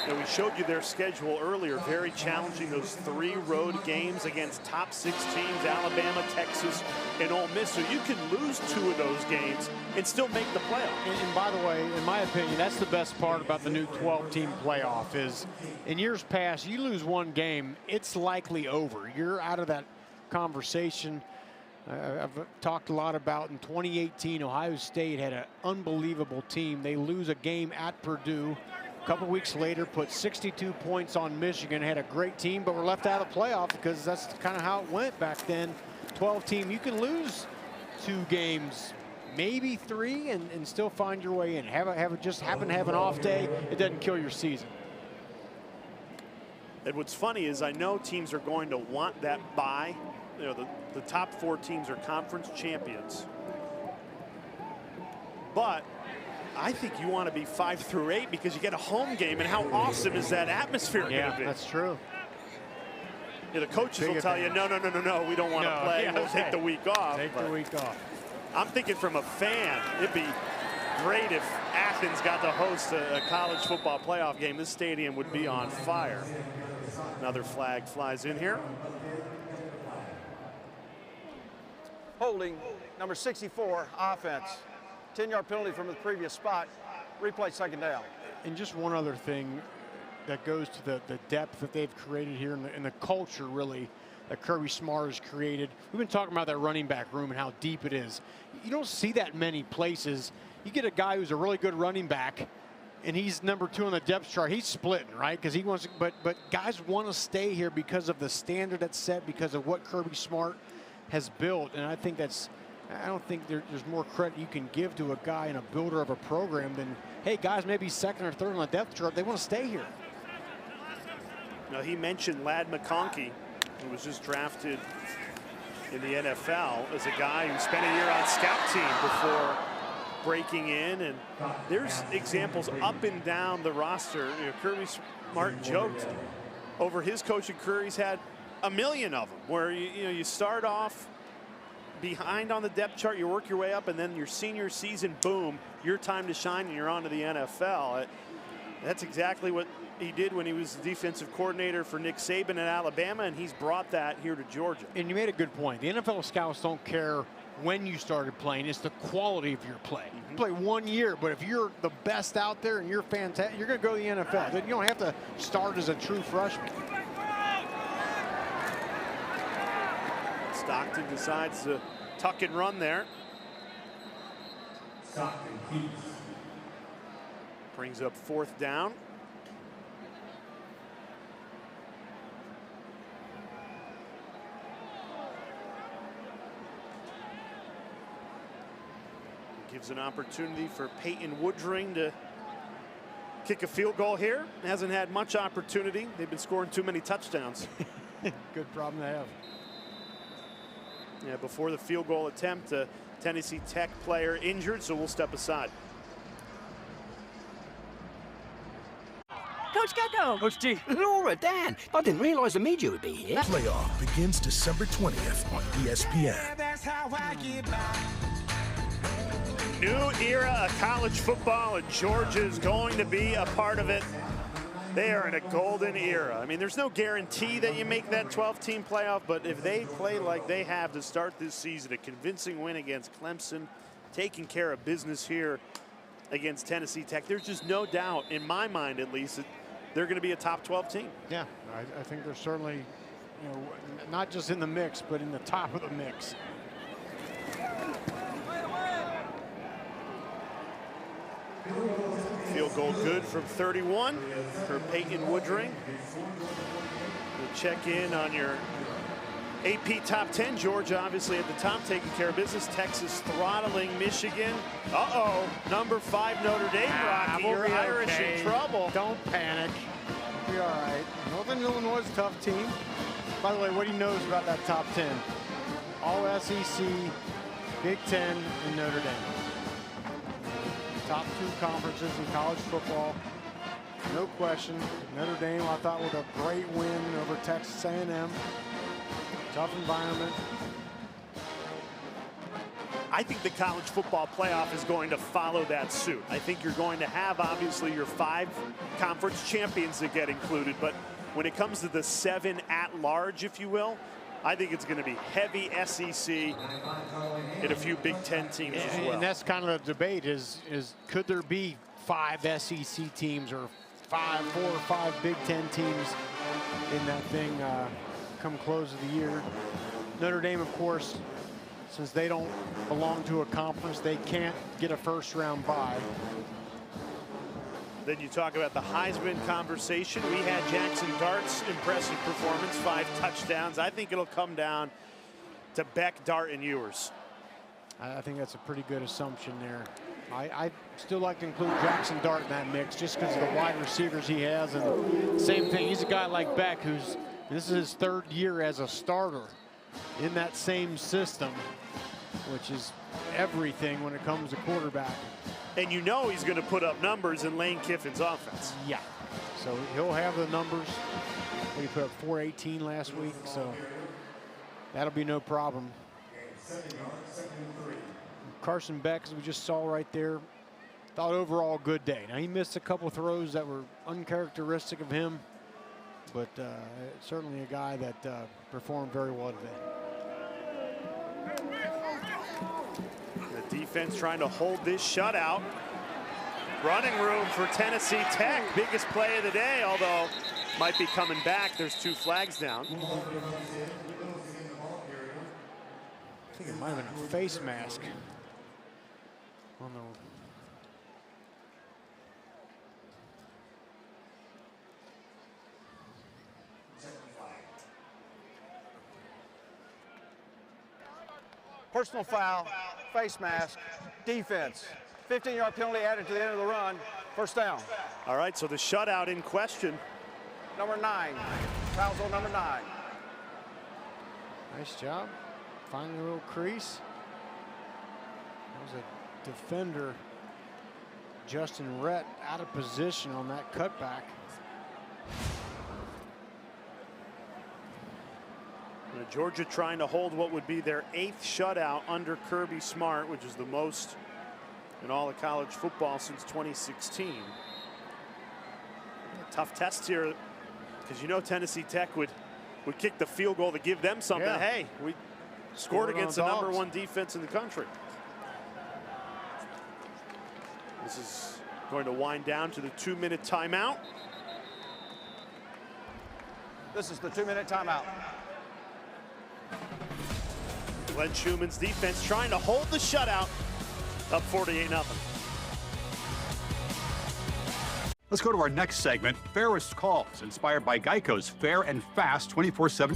And we showed you their schedule earlier, very challenging, those 3 road games against top 6 teams, Alabama, Texas, and Ole Miss. So you can lose 2 of those games and still make the playoff. And by the way, in my opinion, that's the best part about the new 12-team playoff is in years past, you lose 1 game, it's likely over. You're out of that conversation. I've talked a lot about in 2018, Ohio State had an unbelievable team. They lose a game at Purdue. A couple weeks later, put 62 points on Michigan, had a great team, but were left out of the playoff because that's kind of how it went back then. 12-team, you can lose 2 games, maybe 3, and still find your way in. Just happen to have an off day, it doesn't kill your season. And what's funny is I know teams are going to want that bye. You know, the top 4 teams are conference champions. But I think you want to be 5 through 8 because you get a home game, and how awesome is that atmosphere going to be? Yeah, that's true. Yeah, the coaches will tell you, no, we don't want to play. Yeah, we'll take the week off. Take the week off. I'm thinking from a fan, it'd be great if Athens got to host a college football playoff game. This stadium would be on fire. Another flag flies in here. Holding number 64, offense. 10-yard penalty from the previous spot. Replay, second down. And just one other thing that goes to the depth that they've created here and the culture, really, that Kirby Smart has created. We've been talking about that running back room and how deep it is. You don't see that many places. You get a guy who's a really good running back, and he's number 2 on the depth chart. He's splitting, right? Because he wants to, but guys want to stay here because of the standard that's set, because of what Kirby Smart has built. And I think that's, I don't think there's more credit you can give to a guy and a builder of a program than, hey, guys maybe 2nd or 3rd on the depth chart, they want to stay here. Now, he mentioned Ladd McConkey, who was just drafted in the NFL as a guy who spent a year on scout team before breaking in. And there's examples up and down the roster. You know, Kirby Smart joked over his coaching career, he's had a million of them, where you start off behind on the depth chart, you work your way up, and then your senior season, boom, your time to shine, and you're on to the NFL. That's exactly what he did when he was the defensive coordinator for Nick Saban at Alabama, and he's brought that here to Georgia. And you made a good point. The NFL scouts don't care when you started playing, it's the quality of your play. You play 1 year, but if you're the best out there and you're fantastic, you're going to go to the NFL. Then you don't have to start as a true freshman. Stockton decides to tuck and run there. Brings up 4th down. Gives an opportunity for Peyton Woodring to kick a field goal here. Hasn't had much opportunity. They've been scoring too many touchdowns. Good problem to have. Yeah, before the field goal attempt, a Tennessee Tech player injured, so we'll step aside. Coach Gecko. Coach G. Laura, Dan, I didn't realize the media would be here. Playoff begins December 20th on ESPN. New era of college football, and Georgia is going to be a part of it. They are in a golden era. I mean, there's no guarantee that you make that 12-team playoff, but if they play like they have to start this season, a convincing win against Clemson, taking care of business here against Tennessee Tech, there's just no doubt, in my mind at least, that they're going to be a top 12 team. Yeah, I think they're certainly, not just in the mix, but in the top of the mix. Field goal good from 31 for Peyton Woodring. We'll check in on your AP top 10. Georgia obviously at the top, taking care of business. Texas throttling Michigan. Uh-oh, number 5 Notre Dame, Rocky. You're Irish in trouble. Don't panic. We'll be all right. Northern Illinois is a tough team. By the way, what he knows about that top 10. All SEC, Big Ten, and Notre Dame. Top 2 conferences in college football. No question. Notre Dame, I thought, with a great win over Texas A&M. Tough environment. I think the college football playoff is going to follow that suit. I think you're going to have, obviously, your 5 conference champions that get included, but when it comes to the 7 at large, if you will, I think it's going to be heavy SEC and a few Big Ten teams as well. And that's kind of the debate is could there be 5 SEC teams or 4 or 5 Big Ten teams in that thing come close of the year? Notre Dame, of course, since they don't belong to a conference, they can't get a first-round bye. Then you talk about the Heisman conversation. We had Jackson Dart's impressive performance, 5 touchdowns. I think it'll come down to Beck, Dart, and Ewers. I think that's a pretty good assumption there. I still like to include Jackson Dart in that mix just because of the wide receivers he has. And same thing, he's a guy like Beck who's, this is his 3rd year as a starter in that same system, which is everything when it comes to quarterback. And you know he's going to put up numbers in Lane Kiffin's offense. Yeah, so he'll have the numbers. He put up 418 last week, so that'll be no problem. Carson Beck, as we just saw right there, thought overall good day. Now he missed a couple throws that were uncharacteristic of him, but certainly a guy that performed very well today. The defense trying to hold this shutout. Running room for Tennessee Tech. Biggest play of the day, although might be coming back. There's 2 flags down. I think it might have been a face mask on the Personal foul, face mask, defense. 15-yard penalty added to the end of the run. First down. All right, so the shutout in question. Number 9. Foul zone number 9. Nice job. Finding a little crease. That was a defender, Justin Rhett, out of position on that cutback. Georgia trying to hold what would be their 8th shutout under Kirby Smart, which is the most in all of college football since 2016. A tough test here, because you know Tennessee Tech would kick the field goal to give them something. Yeah. Hey, we scored against the #1 defense in the country. This is going to wind down to the 2-minute timeout. This is the 2-minute timeout. Glenn Schumann's defense trying to hold the shutout, up 48-0. Let's go to our next segment, Fairest Calls, inspired by Geico's Fair and Fast 24/7.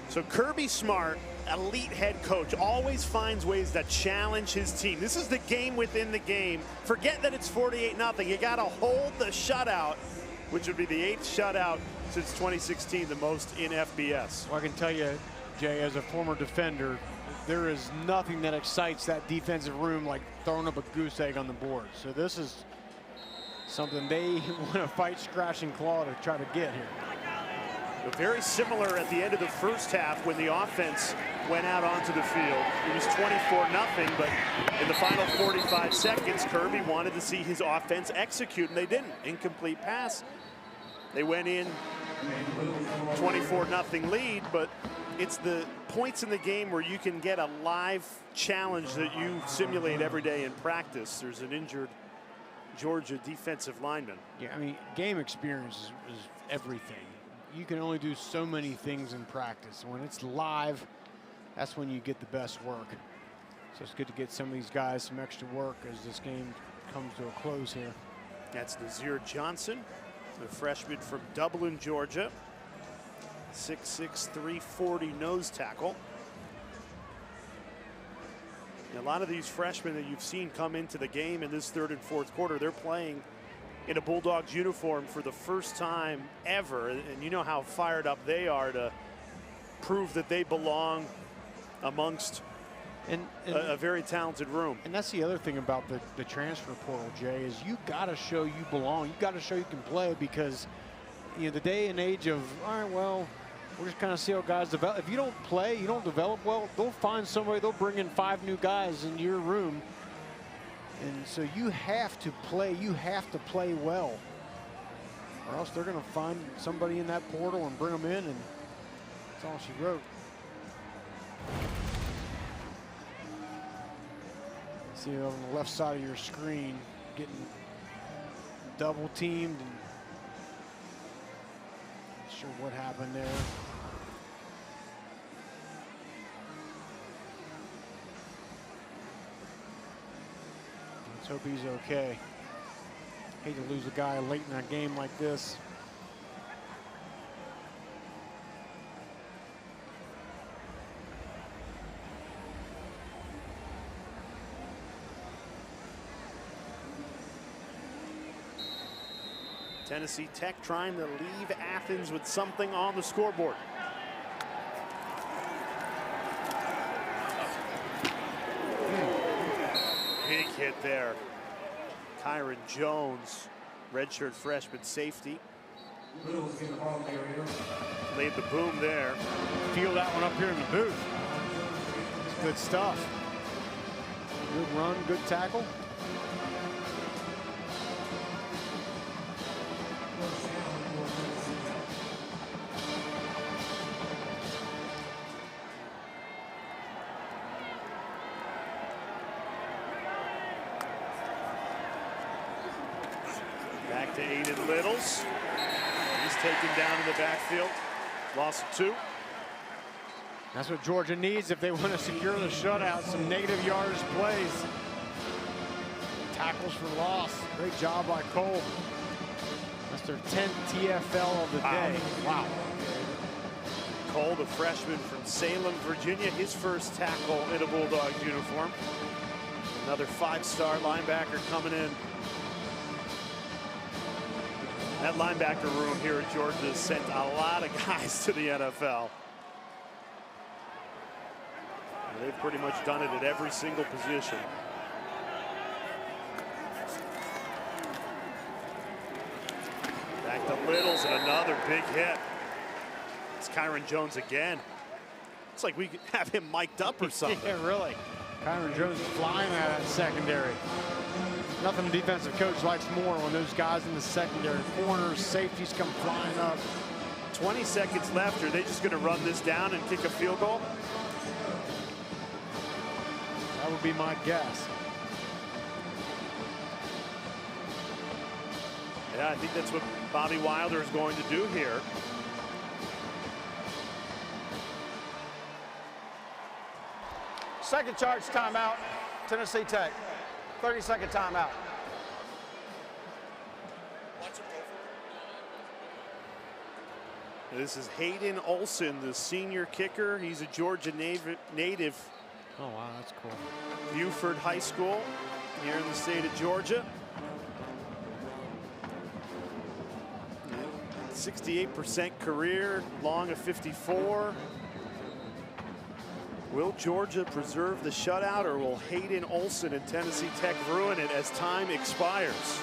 So Kirby Smart, elite head coach, always finds ways to challenge his team. This is the game within the game. Forget that it's 48-0. You got to hold the shutout, which would be the 8th shutout since 2016, the most in FBS. Well, I can tell you, Jay, as a former defender, there is nothing that excites that defensive room like throwing up a goose egg on the board. So this is something they want to fight, scratch, and claw to try to get here. But very similar at the end of the first half when the offense went out onto the field. It was 24-0, but in the final 45 seconds, Kirby wanted to see his offense execute, and they didn't. Incomplete pass. They went in 24-0 lead, but it's the points in the game where you can get a live challenge that you simulate every day in practice. There's an injured Georgia defensive lineman. Yeah, I mean, game experience is everything. You can only do so many things in practice. When it's live, that's when you get the best work. So it's good to get some of these guys some extra work as this game comes to a close here. That's Nazir Johnson, the freshman from Dublin, Georgia. 6'6", 340 nose tackle. And a lot of these freshmen that you've seen come into the game in this third and fourth quarter, they're playing in a Bulldogs uniform for the first time ever. And you know how fired up they are to prove that they belong amongst a very talented room. And that's the other thing about the transfer portal, Jay, is you got to show you belong. You got to show you can play, because you know the day and age of, all right, well, we're just kind of see how guys develop. If you don't play, you don't develop well, they'll find somebody, they'll bring in 5 new guys into your room. And so you have to play, you have to play well, or else they're going to find somebody in that portal and bring them in, and that's all she wrote. See on the left side of your screen, getting double teamed, and not sure what happened there. Let's hope he's okay. Hate to lose a guy late in a game like this. Tennessee Tech trying to leave Athens with something on the scoreboard. Big hit there. Kyron Jones, redshirt freshman safety. Laid the boom there. Feel that one up here in the booth. It's good stuff. Good run, good tackle. Back to Aiden Littles. He's taken down in the backfield. Loss of 2. That's what Georgia needs if they want to secure the shutout. Some negative yardage plays. Tackles for loss. Great job by Cole. That's their 10th TFL of the day. Wow. Cole, the freshman from Salem, Virginia, his first tackle in a Bulldogs uniform. Another 5-star linebacker coming in. That linebacker room here at Georgia has sent a lot of guys to the NFL. They've pretty much done it at every single position. Back to Littles and another big hit. It's Kyron Jones again. It's like we could have him mic'd up or something. Yeah, really. Kyron Jones flying out of that secondary. Nothing a defensive coach likes more when those guys in the secondary, corners, safeties come flying up. 20 seconds left. Are they just going to run this down and kick a field goal? That would be my guess. Yeah, I think that's what Bobby Wilder is going to do here. Second charge timeout, Tennessee Tech. 30-second timeout. This is Hayden Olson, the senior kicker. He's a Georgia native. Oh, wow, that's cool. Buford High School here in the state of Georgia. 68% career, long of 54. Will Georgia preserve the shutout, or will Hayden Olson and Tennessee Tech ruin it as time expires?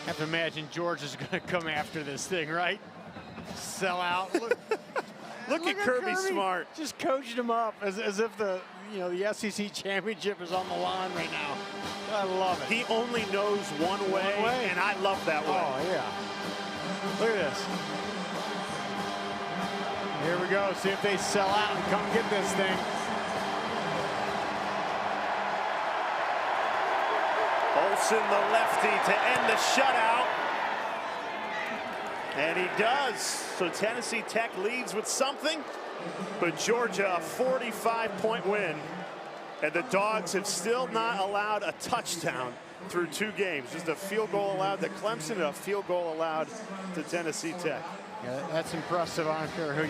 I have to imagine Georgia's going to come after this thing, right? Sell out. Look at Kirby Smart. Just coaching him up as if the SEC championship is on the line right now. I love it. He only knows one way, and I love that way. Oh, yeah. Look at this. Here we go. See if they sell out and come get this thing. Olson, the lefty, to end the shutout. And he does. So Tennessee Tech leads with something, but Georgia a 45-point win And the Dogs have still not allowed a touchdown through 2 games. Just a field goal allowed to Clemson and a field goal allowed to Tennessee Tech. Yeah, that's impressive. I don't care who you